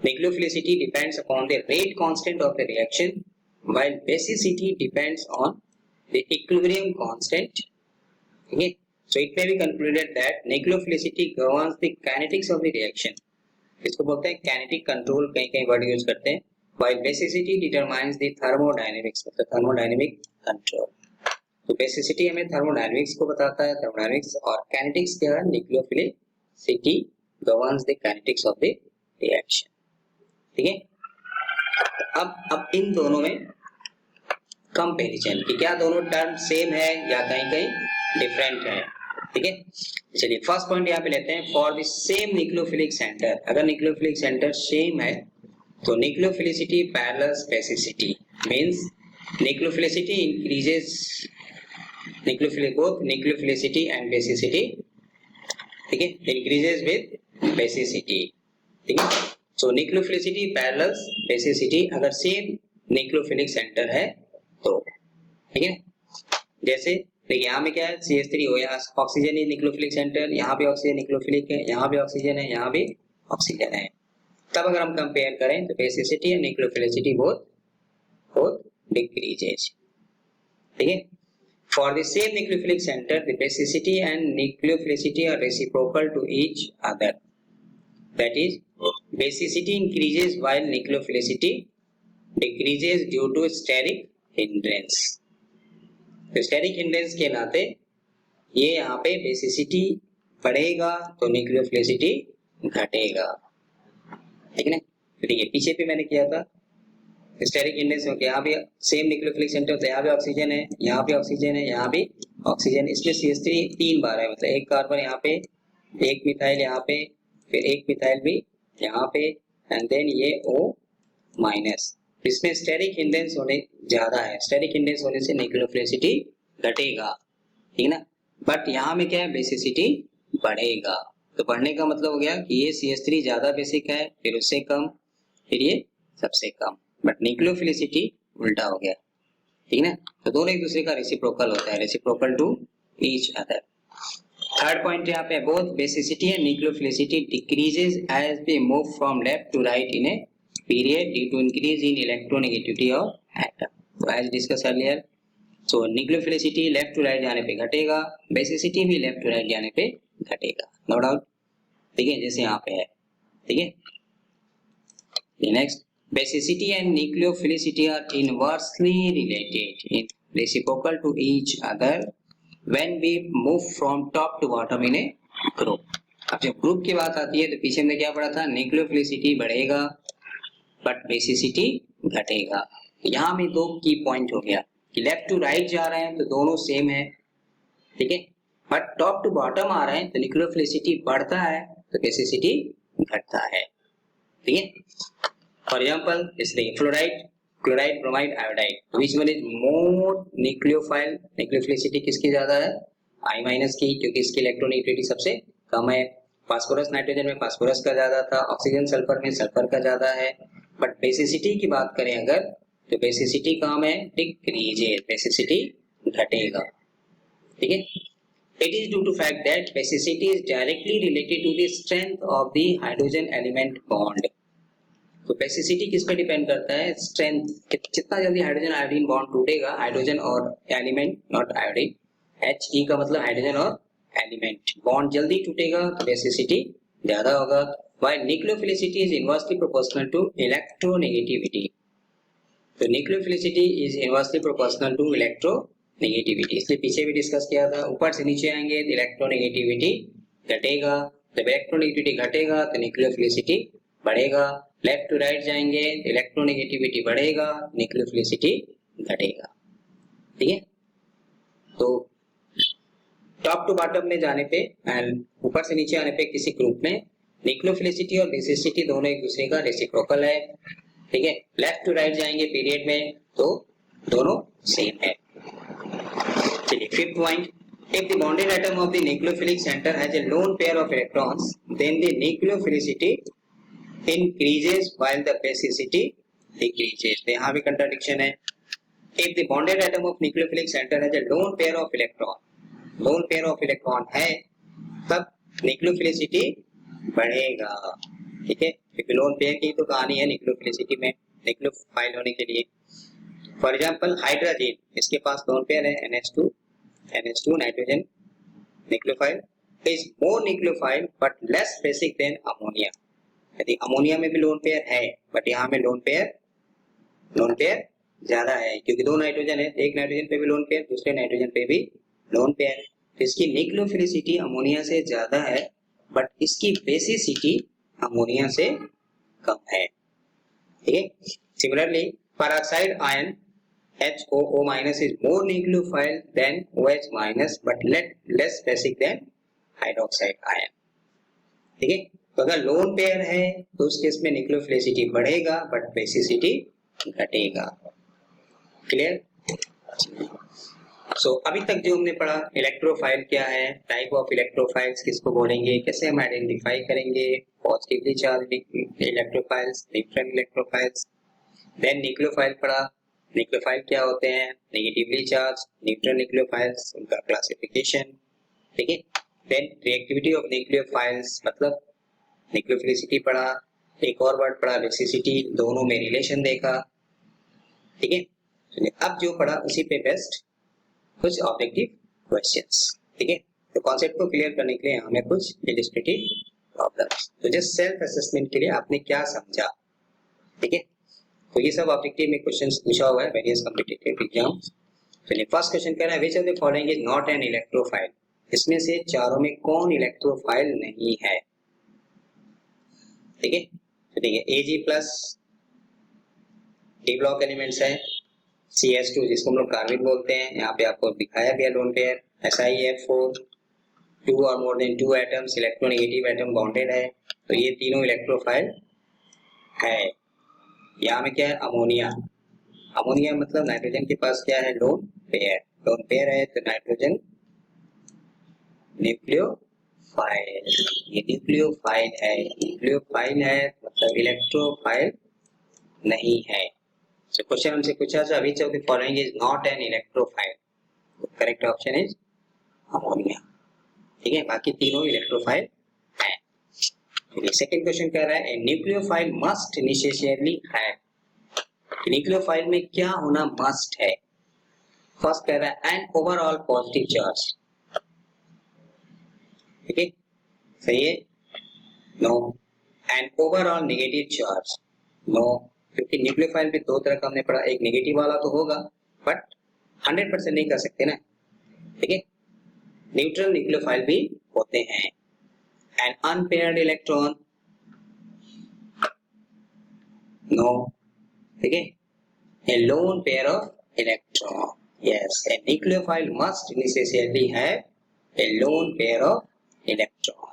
nucleophilicity depends upon the rate constant of the reaction, while basicity depends on the equilibrium constant, okay. So it may be concluded that nucleophilicity governs the kinetics of the reaction, इसको बोलते हैं kinetic control, कहीं कहीं word use करते हैं। While basicity determines the thermodynamics, मतलब thermodynamic control. तो basicity हमें थर्मोडायनेमिक्स को बताता है, थर्मोडायनेमिक्स, और काइनेटिक्स क्या है, nucleophilicity governs the kinetics of the reaction. ठीक है, अब इन दोनों में कंपैरिजन कि क्या दोनों टर्म सेम है या कहीं कहीं डिफरेंट है। ठीक है, चलिए फर्स्ट पॉइंट यहाँ पे लेते हैं। For the same nucleophilic centre, अगर न्यूक्लियोफिलिक सेंटर सेम है तो nucleophilicity parallel basicity means nucleophilicity increases, nucleophilicity and basicity, ठीक है, इंक्रीजेस विद बेसिसिटी। ठीक है, सो न्यूक्लियोफिलिसिटी पैरेलल बेसिसिटी अगर सेम न्यूक्लियोफिलिक सेंटर है तो, ठीक है। जैसे देखिए यहाँ में क्या है, CH3 हो, यहाँ ऑक्सीजन है न्यूक्लियोफिलिक सेंटर, यहाँ भी ऑक्सीजन न्यूक्लियोफिलिक है, यहाँ भी ऑक्सीजन है, यहाँ भी ऑक्सीजन है। तब अगर हम कंपेयर करें तो basicity and nucleophilicity both decreases. ठीक है, for the same nucleophilic centre the basicity and nucleophilicity are reciprocal to each other, that is basicity increases while nucleophilicity decreases due to steric hindrance. तो steric hindrance के नाते ये यहाँ पे basicity बढ़ेगा तो न्यूक्लियोफिलिसिटी घटेगा। ठीक है ना, देखिए पीछे भी मैंने किया था स्टेरिक हिंड्रेंस में, यहाँ भी सेम न्यूक्लियोफिलिक सेंटर, तो यहाँ भी ऑक्सीजन है, यहाँ भी ऑक्सीजन है, यहाँ भी ऑक्सीजन, इसमें CH3 3 बार है, मतलब एक कार्बन यहाँ पे, एक मिथाइल यहाँ पे, फिर एक मिथाइल भी यहाँ पे, एंड देन ये O माइनस। इसमें स्टेरिक हिंड्रेंस होने ज्यादा है, स्टेरिक हिंड्रेंस होने से न्यूक्लियोफिलिसिटी घटेगा, ठीक है ना। बट यहाँ में क्या है, बेसिसिटी बढ़ेगा। तो बढ़ने का मतलब हो गया कि ये CH3 ज्यादा बेसिक है, फिर उससे कम, फिर ये सबसे कम, बट न्यूक्लियोफिलिसिटी उल्टा हो गया, ठीक है ना। तो दोनों एक दूसरे का रेसिप्रोकल होता है, reciprocal to each other. Third point यहाँ पे both basicity and nucleophilicity decreases as they move from left to right in a period due to increase in electronegativity of atom. So as discussed earlier, so nucleophilicity left to right जाने पे घटेगा, basicity भी left to right जाने पे घटेगा, no doubt। ठीक है, जैसे यहाँ पे है, ठीक है। Next, basicity and nucleophilicity are inversely related in reciprocal to each other when we move from top to bottom in a group। अब जब ग्रुप की बात आती है तो पीछे हमने क्या पढ़ा था, न्यूक्लियोफिलिसिटी बढ़ेगा बट बेसिसिटी घटेगा। यहाँ में दो की पॉइंट हो गया कि लेफ्ट टू राइट जा रहे हैं तो दोनों सेम है, ठीक है, बट टॉप टू बॉटम आ रहे हैं तो न्यूक्लियोफिलिसिटी बढ़ता है तो बेसिसिटी घटता है, ठीक है। फॉर एग्जांपल इसलिए fluoride, chloride, bromide, iodide, which one is more nucleophile, nucleophilicity किसकी ज्यादा है, I- की, क्योंकि इसकी इलेक्ट्रोनेगेटिविटी सबसे कम है। फास्फोरस नाइट्रोजन में फास्फोरस का ज्यादा था, ऑक्सीजन सल्फर में सल्फर का ज्यादा है। बट बेसिसिटी की बात करें अगर तो बेसिसिटी कम है, डिक्रीजेस, बेसिसिटी घटेगा, ठीक है। It is due to fact that basicity is directly related to the strength of the hydrogen element bond. तो बेसिसिटी किस पे डिपेंड करता है, स्ट्रेंथ, जितना जल्दी हाइड्रोजन आयोडीन बॉन्ड टूटेगा, हाइड्रोजन और एलिमेंट नॉट आयोडीन, He का मतलब हाइड्रोजन और एलिमेंट, बॉन्ड जल्दी टूटेगा तो बेसिसिटी ज्यादा होगा। While nucleophilicity is inversely proportional to electronegativity, तो nucleophilicity is inversely proportional to electronegativity, इसलिए पीछे भी डिस्कस किया था। ऊपर से नीचे आएंगे तो इलेक्ट्रोनेगेटिविटी घटेगा, जब इलेक्ट्रोनेगेटिविटी घटेगा तो न्यूक्लियोफिलिसिटी बढ़ेगा। लेफ्ट टू राइट जाएंगे तो इलेक्ट्रोनेगेटिविटी बढ़ेगा, न्यूक्लियोफिलिसिटी घटेगा, ठीक है। तो टॉप टू बॉटम में जाने पे एंड ऊपर से नीचे आने पे किसी ग्रुप में न्यूक्लियोफिलिसिटी और बेसिसिटी दोनों एक दूसरे का रेसिप्रोकल है, ठीक है। लेफ्ट टू राइट जाएंगे पीरियड में तो दोनों सेम है। चलिए fifth point, if the bonded atom of the nucleophilic center has a lone pair of electrons then the nucleophilicity increases while the basicity decreases। तो यहाँ भी कंट्राडिक्शन है। if the bonded atom of nucleophilic center has a lone pair of electron, loan pair of electron है तब nucleophilicity बढ़ेगा, ठीक है, क्योंकि लोन पेयर की तो कहानी है न्यूक्लियोफिलिसिटी में, न्यूक्लियोफाइल होने के लिए। फॉर एग्जांपल हाइड्रोजन, इसके पास लोन पेयर है NH2 nitrogen, nucleophile is more nucleophile but less basic than ammonia. यदि अमोनिया में भी लोन पेयर है, बट यहाँ में लोन पेयर ज्यादा है, क्योंकि दो नाइट्रोजन है, एक नाइट्रोजन पे भी लोन पेयर, दूसरे नाइट्रोजन पे भी लोन पेयर। तो इसकी न्यूक्लियोफिलिसिटी अमोनिया से ज्यादा है, बट इसकी बेसिसिटी अमोनिया से कम है। ठीक है। Similarly peroxide ion HOO minus is more nucleophile than OH minus but less basic than hydroxide ion। ठीक है। तो अगर लोन पेयर है तो उस केस में न्यूक्लियोफिलिसिटी बढ़ेगा बट बेसिसिटी घटेगा। क्लियर। सो अभी तक जो हमने पढ़ा, इलेक्ट्रोफाइल क्या है, टाइप ऑफ इलेक्ट्रोफाइल्स किसको बोलेंगे, कैसे हम आइडेंटिफाई करेंगे, positively charge electrophiles, neutral electrophiles. Then nucleophile पढ़ा, न्यूक्लियोफाइल क्या होते हैं, नेगेटिवली चार्ज न्यूट्रल न्यूक्लियोफाइल्स, उनका क्लासिफिकेशन। ठीक है। देन रिएक्टिविटी ऑफ न्यूक्लियोफाइल्स, मतलब न्यूक्लियोफिलिसिटी पढ़ा, एक और वर्ड पढ़ा बेसिसिटी, दोनों में रिलेशन देखा। ठीक है। अब जो पढ़ा उसी पे बेस्ट कुछ ऑब्जेक्टिव क्वेश्चंस। ठीक है। तो कॉन्सेप्ट को क्लियर करने के लिए हमें कुछ इलस्ट्रेटिव प्रॉब्लम्स। तो जस्ट सेल्फ असेसमेंट के लिए आपने क्या समझा। ठीक है। तो ये सब ऑब्जेक्टिव में क्वेश्चंस पूछा हुआ है वेरियस कॉम्पिटिटिव एग्जाम्स। चलिए फर्स्ट क्वेश्चन कह रहा है विच of the following is not an electrophile. इसमें से चारों में कौन इलेक्ट्रोफाइल नहीं है। ठीक है। तो देखिए Ag+ डी ब्लॉक एलिमेंट्स है, CH2 जिसको हम लोग कार्बिन बोलते हैं, यहाँ पे आपको दिखाया गया लोन पेयर, SiF4 2 और more than 2 atoms, electronegative atom bonded है, तो ये तीनों इलेक्ट्रोफाइल है। यहाँ में क्या है, अमोनिया। अमोनिया मतलब नाइट्रोजन के पास क्या है, लोन पेयर है, तो नाइट्रोजन न्यूक्लियोफाइल, ये न्यूक्लियोफाइल है मतलब इलेक्ट्रोफाइल नहीं है। So क्वेश्चन हमसे पूछा था which of the following is not an electrophile। Correct option is ammonia. ठीक है, बाकी तीनों इलेक्ट्रोफाइल हैं। सेकंड क्वेश्चन कह रहा है न्यूक्लियोफाइल मस्ट नेसेसरली है। न्यूक्लियोफाइल में क्या होना मस्ट है। फर्स्ट कह रहा है एन ओवरऑल पॉजिटिव चार्ज। ठीक है, सही है, no. An overall negative charge, no, क्योंकि न्यूक्लियोफाइल में दो तरह का हमने पढ़ा, एक नेगेटिव वाला तो होगा बट 100% नहीं कर सकते ना। ठीक है, न्यूट्रल न्यूक्लियोफाइल भी होते हैं। An unpaired electron, no. ठीक है, a lone pair of electron, yes. A nucleophile must necessarily have a lone pair of electron.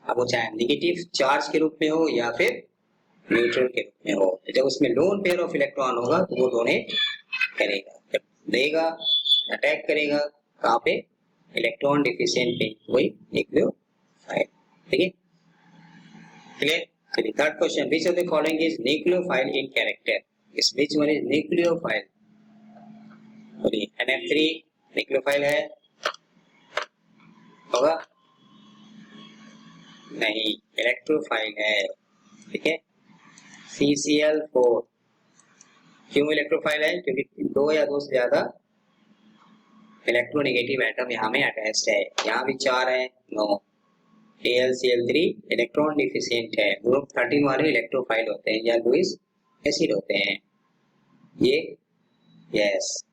अब वो चाहे नेगेटिव चार्ज के रूप में हो या फिर न्यूट्रल के रूप में हो, जब उसमें लोन पेयर ऑफ इलेक्ट्रॉन होगा तो वो डोनेट करेगा, जब देगा अटैक करेगा कहाँ पे, इलेक्ट्रॉन डिफिशिएंट पे, वही न्यूक्लियोफाइल। ठीक है, क्लियर। चलिए third question which of the following is nucleophile in character. इस which one is nucleophile. NF3 nucleophile है, होगा नहीं, इलेक्ट्रोफाइल है। ठीक है, CCl4 क्यों इलेक्ट्रोफाइल है, क्योंकि दो या दो से ज्यादा इलेक्ट्रोनेगेटिव एटम यहाँ में अटैच्ड है, यहाँ भी 4 है, नो। AlCl3 इलेक्ट्रॉन डिफिशिएंट है, ग्रुप 13 वाले इलेक्ट्रोफाइल होते हैं या लुईस एसिड होते हैं ये, यस।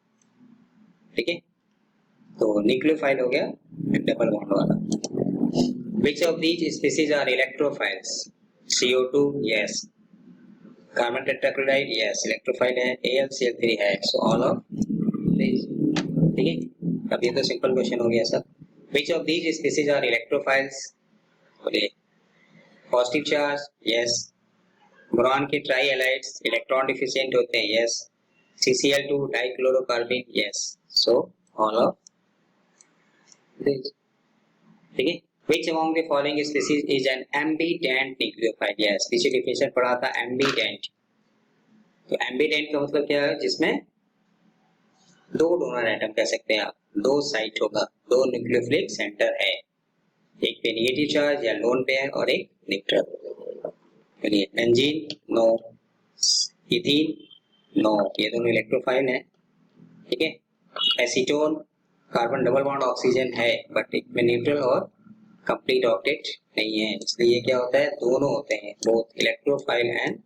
ठीक है, तो न्यूक्लियोफाइल हो गया डबल बॉन्ड वाला। Which of these species are electrophiles? CO2, yes. Carbon tetrachloride, yes, electrophile है। AlCl3 है, so all of these। ठीक है, अब ये तो सिंपल क्वेश्चन हो गया sir. Which of these species are electrophiles? बोलिए, पॉजिटिव चार्ज, यस। बोरॉन के ट्राई हैलाइड्स इलेक्ट्रॉन डिफिशिएंट होते हैं, yes. CCl2 dichlorocarbon, yes, so all of these। ठीक है, which among the following species is an ambident nucleophile? yes, पीछे definition पढ़ा था ambident। तो ambident का मतलब क्या है, जिसमें दो डोनर एटम कह सकते हैं आप, दो साइट होगा, दो न्यूक्लियोफिलिक सेंटर है, एक पे नेगेटिव चार्ज या लोन पेयर और एक न्यूट्रल। चलिए बेंजीन, नो। इथीन, नो, ये दोनों इलेक्ट्रोफाइल है। ठीक है, acetone carbon double bond oxygen है बट एक में न्यूट्रल और कंप्लीट ऑक्टेट नहीं है, इसलिए क्या होता है, दोनों होते हैं, बोथ इलेक्ट्रोफाइल एंड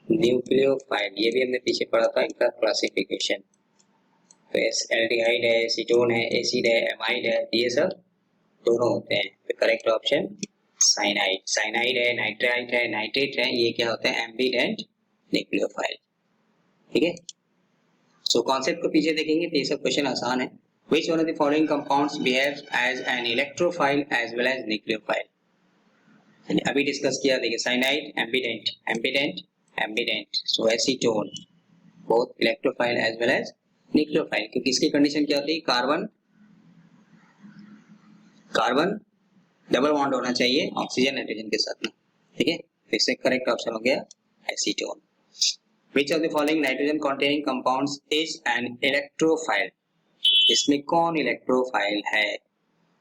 न्यूक्लियोफाइल। ये भी हमने पीछे पढ़ा था इनका क्लासिफिकेशन। तो एल्डिहाइड है, एसीटोन है, एसिड है, एमाइड है, ये सब दोनों होते हैं। तो करेक्ट ऑप्शन साइनाइड। साइनाइड है, नाइट्राइट है, नाइट्रेट है, ये क्या होते हैं, एम्बिड एंड न्यूक्लियोफाइल। ठीक है, सो कॉन्सेप्ट को पीछे देखेंगे तो ये सब क्वेश्चन आसान है। Which one of the following compounds behaves as an electrophile as well as nucleophile? अभी डिस्कस किया, देखिए cyanide ambident, ambident, ambident, so acetone both electrophile as well as nucleophile, क्योंकि इसकी कंडीशन क्या होती है, कार्बन कार्बन डबल बॉन्ड होना चाहिए ऑक्सीजन नाइट्रोजन के साथ में। ठीक है, तो इससे करेक्ट ऑप्शन हो गया acetone. Which of the following nitrogen containing compounds is an electrophile? इसमें कौन इलेक्ट्रोफाइल है?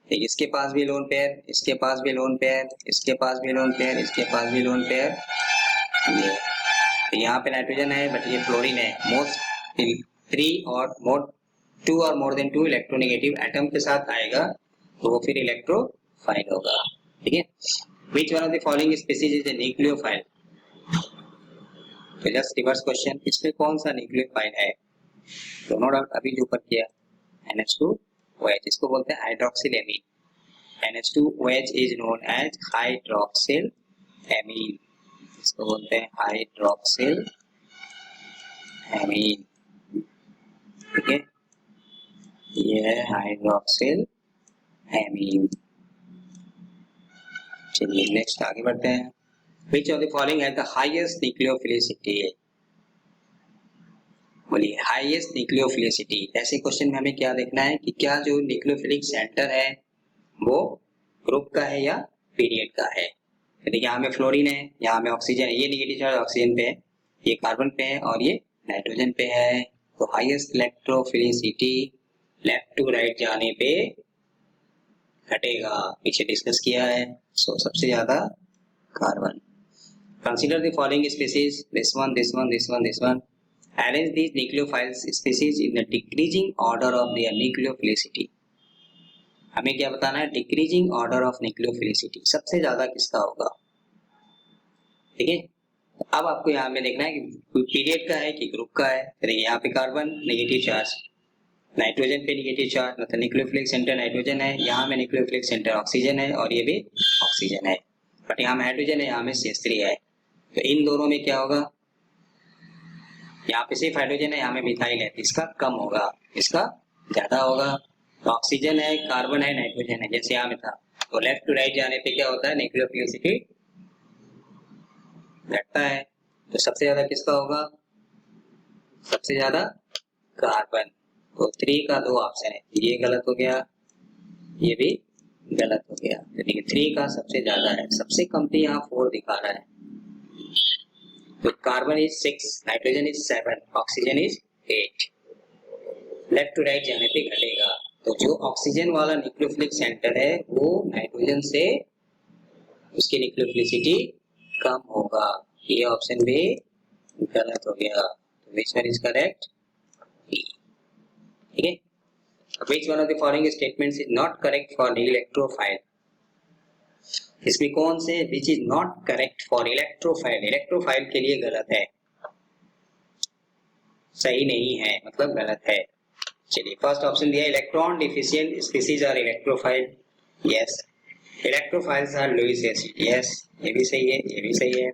इसके पास भी लोन पेयर, इसके पास भी लोन पेयर, इसके पास भी लोन पेयर, इसके पास भी लोन पेयर, ये तो यहाँ पे नाइट्रोजन है बट ये फ्लोरीन है। मोस्ट 3 और मोर 2 और मोर देन 2 इलेक्ट्रोनेगेटिव एटम के साथ आएगा तो वो फिर इलेक्ट्रोफाइल होगा। ठीक है, Which one of the following species is a nucleophile? तो जस्ट रिवर्स क्वेश्चन, इसमें कौन सा न्यूक्लियोफाइल है? दोनों डाउट अभी जो ऊपर किया, NH2OH, इसको बोलते हैं hydroxyl amine. NH2OH is known as hydroxyl amine, इसको बोलते हैं हाइड्रोक्सिल एमीन। ठीक है, ये है हाइड्रोक्सिल एमीन। चलिए नेक्स्ट आगे बढ़ते हैं। Which of the following has the highest nucleophilicity? बोलिए हाईएस्ट न्यूक्लियोफिलिसिटी। ऐसे क्वेश्चन में हमें क्या देखना है कि क्या जो न्यूक्लियोफिलिक सेंटर है वो ग्रुप का है या पीरियड का है। देखिए यहाँ में फ्लोरीन है, यहाँ में ऑक्सीजन है, ये नेगेटिव चार्ज ऑक्सीजन पे है, ये कार्बन पे है और ये नाइट्रोजन पे है। तो highest electrophilicity left to right जाने पे घटेगा, पीछे डिस्कस किया है। सो सबसे ज्यादा carbon. Consider the following species, this one, this one, this one, this one. Arrange these nucleophile species in the decreasing order of their nucleophilicity. हमें क्या बताना है, डिक्रीजिंग ऑर्डर ऑफ न्यूक्लियोफिलिसिटी, सबसे ज्यादा किसका होगा। ठीक है, अब आपको यहाँ में देखना है कि पीरियड का है कि ग्रुप का है। देखिए यहाँ पे कार्बन नेगेटिव चार्ज, नाइट्रोजन पे नेगेटिव चार्ज, मतलब न्यूक्लियोफिलिक सेंटर नाइट्रोजन है, यहाँ में न्यूक्लियोफिलिक सेंटर ऑक्सीजन है और ये भी ऑक्सीजन है, बट यहाँ में हाइड्रोजन है, यहाँ में CH3 है। तो इन दोनों में क्या होगा, यहाँ पे सिर्फ हाइड्रोजन है, यहाँ में मिथाइल है, तो इसका कम होगा, इसका ज्यादा होगा। तो ऑक्सीजन है, कार्बन है, नाइट्रोजन है, जैसे यहाँ में था। तो लेफ्ट टू राइट जाने पे क्या होता है, न्यूक्लियोफिलिसिटी घटता है। तो सबसे ज्यादा किसका होगा, सबसे ज्यादा कार्बन। तो 3 का 2 ऑप्शन है, ये गलत हो गया, ये भी गलत हो गया। तो देखिए 3 का सबसे ज्यादा है, सबसे कम तो यहाँ 4 दिखा रहा है। तो carbon is 6, nitrogen is 7, oxygen is 8। Left to right जाने पे घटेगा। तो जो ऑक्सीजन वाला न्यूक्लियोफिलिक सेंटर है वो नाइट्रोजन से उसकी न्यूक्लियोफिलिसिटी कम होगा। ये ऑप्शन भी गलत हो गया। तो which one is correct, B. ठीक है, which one of the following statements is not correct for electrophile. इसमें कौन से which is not correct for electrophile, electrophile के लिए गलत है, सही नहीं है, मतलब गलत है। चलिए फर्स्ट ऑप्शन दिया, electron deficient species are electrophile, yes. Electrophiles are Lewis acid, yes, ये भी सही है, ये भी सही है।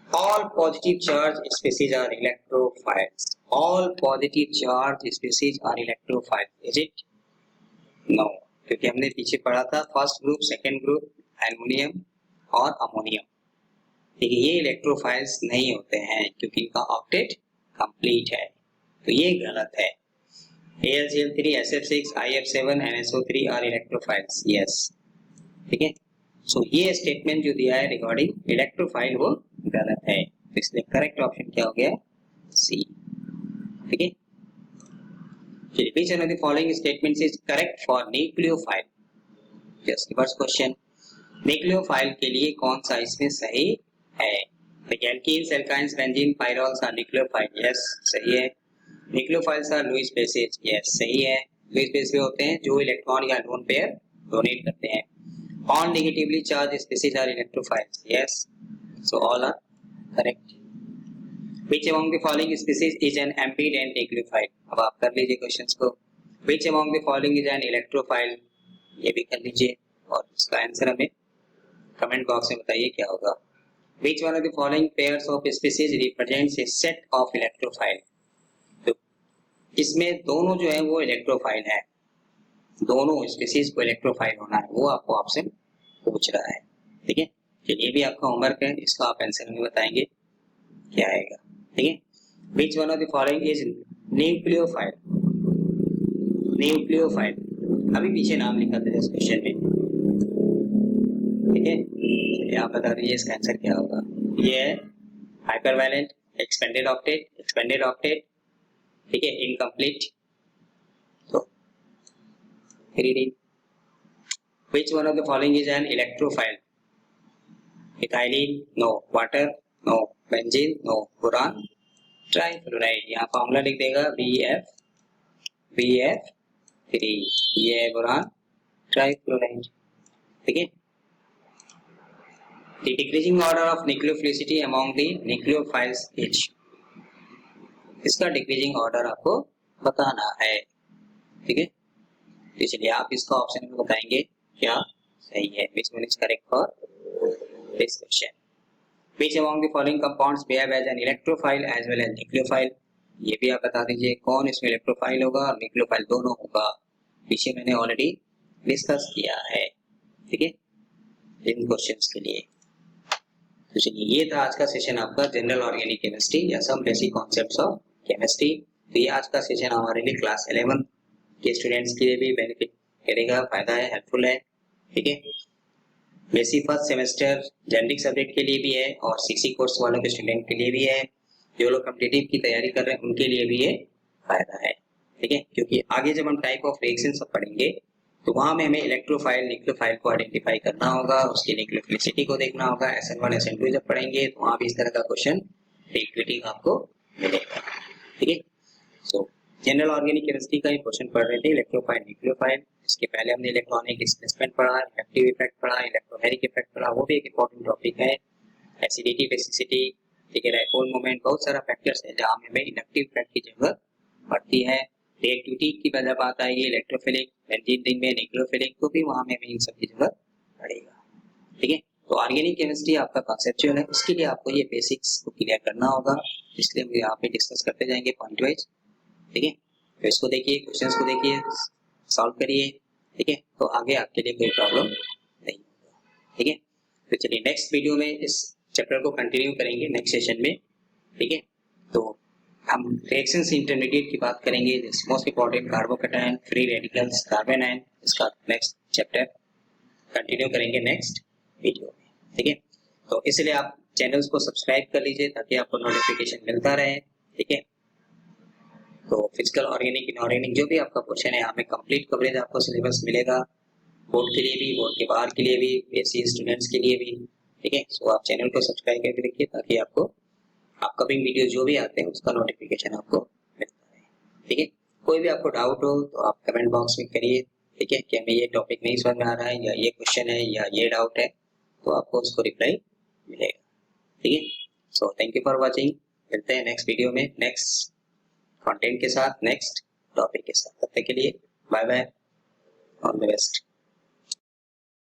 All positive charge species are electrophiles, all positive charge species are electrophile, is it, no, क्योंकि हमने पीछे पढ़ा था first group, second group, aluminium और अमोनियम। देखिए ये इलेक्ट्रोफाइल्स नहीं होते हैं क्योंकि इनका ऑक्टेट कंप्लीट है, तो ये गलत है। AlCl3, SF6, IF7, NSO3 are electrophiles, yes. ठीक है, सो ये स्टेटमेंट जो दिया है रिगार्डिंग इलेक्ट्रोफाइल वो गलत है, तो इसलिए करेक्ट ऑप्शन क्या हो गया, सी। ठीक है, चलिए which one of the following statements is correct for nucleophile? just first question, nucleophile के लिए कौन सा इसमें सही है। Alkenes, alkynes, benzene, pyrroles are nucleophile, yes सही है। Nucleophiles are Lewis bases, yes सही है। लुईस बेस वे होते हैं जो इलेक्ट्रॉन या लोन पेयर डोनेट करते हैं। All negatively charged species are electrophiles. Yes. So all are correct. Which among the following species is an ambident nucleophile? अब आप कर लीजिए क्वेश्चंस को. Which among the following is an electrophile? ये भी कर लीजिए और इसका आंसर हमें कमेंट बॉक्स में बताइए क्या होगा. Which one of the following pairs of species represents a set of electrophile? तो इसमें दोनों जो है वो इलेक्ट्रोफाइल है. दोनों स्पीसीज को इलेक्ट्रोफाइल होना है वो आपको ऑप्शन पूछ रहा है. ठीक है, चलिए भी आपका होमवर्क है, इसका आप आंसर में बताएंगे क्या आएगा. ठीक है, which one of the following is nucleophile? Nucleophile अभी पीछे नाम लिखा था इस क्वेश्चन में. ठीक है, चलिए आप बता दीजिए इसका आंसर क्या होगा. ये है हाइपरवैलेंट, एक्सपेंडेड ऑक्टेट. ठीक है, incomplete. Reading. Which one of the following is an electrophile? Ethylene? No. Water? No. Benzene? No. Boron? Trifluoride. यहाँ फॉर्मूला लिख देगा BF3. ये है बोरान ट्राइफ्लोराइड. ठीक है. The decreasing order of nucleophilicity among the nucleophiles is. इसका decreasing order आपको बताना है. ठीक है, इसलिए आप इसका ऑप्शन में बताएंगे क्या सही है. Which one is correct for this question? Which among the following compounds behave as an electrophile as well as nucleophile? ये भी आप बता दीजिए कौन इसमें इलेक्ट्रोफाइल होगा और न्यूक्लियोफाइल दोनों होगा. पीछे मैंने ऑलरेडी डिस्कस किया है. ठीक है, इन क्वेश्चंस के लिए. तो चलिए ये था आज का सेशन आपका जनरल ऑर्गेनिक केमिस्ट्री या some basic concepts of chemistry. तो ये आज का सेशन हमारे लिए क्लास 11 के स्टूडेंट्स के लिए भी बेनिफिट करेगा, फायदा है, हेल्पफुल है. ठीक है, basic first semester generic subject के लिए भी है और सीसी कोर्स वालों के स्टूडेंट के लिए भी है. जो लोग कॉम्पिटिटिव की तैयारी कर रहे हैं उनके लिए भी ये फायदा है. ठीक है, क्योंकि आगे जब हम टाइप ऑफ रिएक्शन सब पढ़ेंगे तो वहां में हमें इलेक्ट्रोफाइल न्यूक्लियोफाइल को आइडेंटिफाई करना होगा, उसकी न्यूक्लियोफिलिसिटी को देखना होगा. SN1 SN2 जब पढ़ेंगे तो वहां भी इस तरह का क्वेश्चन रिपीटिंग आपको मिलेगा. ठीक है, सो जनरल ऑर्गेनिक केमिस्ट्री का ही क्वेश्चन पढ़ रहे थे इलेक्ट्रोफाइल न्यूक्लियोफाइल. इसके पहले हमने इलेक्ट्रॉनिक डिस्प्लेसमेंट पढ़ा, इफेक्टिव इफेक्ट पढ़ा, इलेक्ट्रोहेरिक इफेक्ट पढ़ा, वो भी एक इंपॉर्टेंट टॉपिक है. एसिडिटी, बेसिसिटी, ठीक है, डायपोल मोमेंट, बहुत सारा फैक्टर्स है जहां हमें इंडक्टिव इफेक्ट की जरूरत पड़ती है. रिएक्टिविटी की वजह बात आएगी इलेक्ट्रोफिलिक, बेंजीन रिंग में न्यूक्लियोफिलिक, तो भी वहां हमें इन सब की जरूरत पड़ेगा. ठीक है, तो ऑर्गेनिक केमिस्ट्री आपका कॉन्सेप्चुअल है, उसके लिए आपको ये बेसिक्स को क्लियर करना होगा. इसलिए हम यहाँ पे डिस्कस करते जाएंगे पॉइंट वाइज. ठीक है, तो इसको देखिए, क्वेश्चंस को देखिए, सॉल्व करिए. ठीक है, तो आगे आपके लिए कोई प्रॉब्लम नहीं होगा. ठीक है, तो चलिए नेक्स्ट वीडियो में इस चैप्टर को कंटिन्यू करेंगे नेक्स्ट सेशन में. ठीक है, तो हम रिएक्शंस इंटरमीडिएट की बात करेंगे. Most important carbocation, free radicals, carbon ion, इसका नेक्स्ट चैप्टर कंटिन्यू करेंगे नेक्स्ट वीडियो में. ठीक है, तो इसलिए आप चैनल्स को सब्सक्राइब कर लीजिए ताकि आपको नोटिफिकेशन मिलता रहे. ठीक है, तो फिजिकल ऑर्गेनिक इनऑर्गेनिक जो भी आपका क्वेश्चन है यहाँ पे कंप्लीट कवरेज आपको सिलेबस मिलेगा, बोर्ड के लिए भी, बोर्ड के बाहर के लिए भी, एससी स्टूडेंट्स के लिए भी. ठीक है, सो आप चैनल को सब्सक्राइब करके रखिए ताकि आपको अपकमिंग वीडियो जो भी आते हैं उसका नोटिफिकेशन आपको मिलता रहे. ठीक है, कोई भी आपको डाउट हो तो आप कमेंट बॉक्स में करिए. ठीक है, कि हमें ये टॉपिक नहीं समझ में आ रहा है या ये क्वेश्चन है या ये डाउट है, तो आपको उसको रिप्लाई मिलेगा. ठीक है, so thank you for watching. मिलते हैं नेक्स्ट वीडियो में नेक्स्ट कंटेंट के साथ, नेक्स्ट टॉपिक के साथ. तब तक के लिए bye bye, all the best.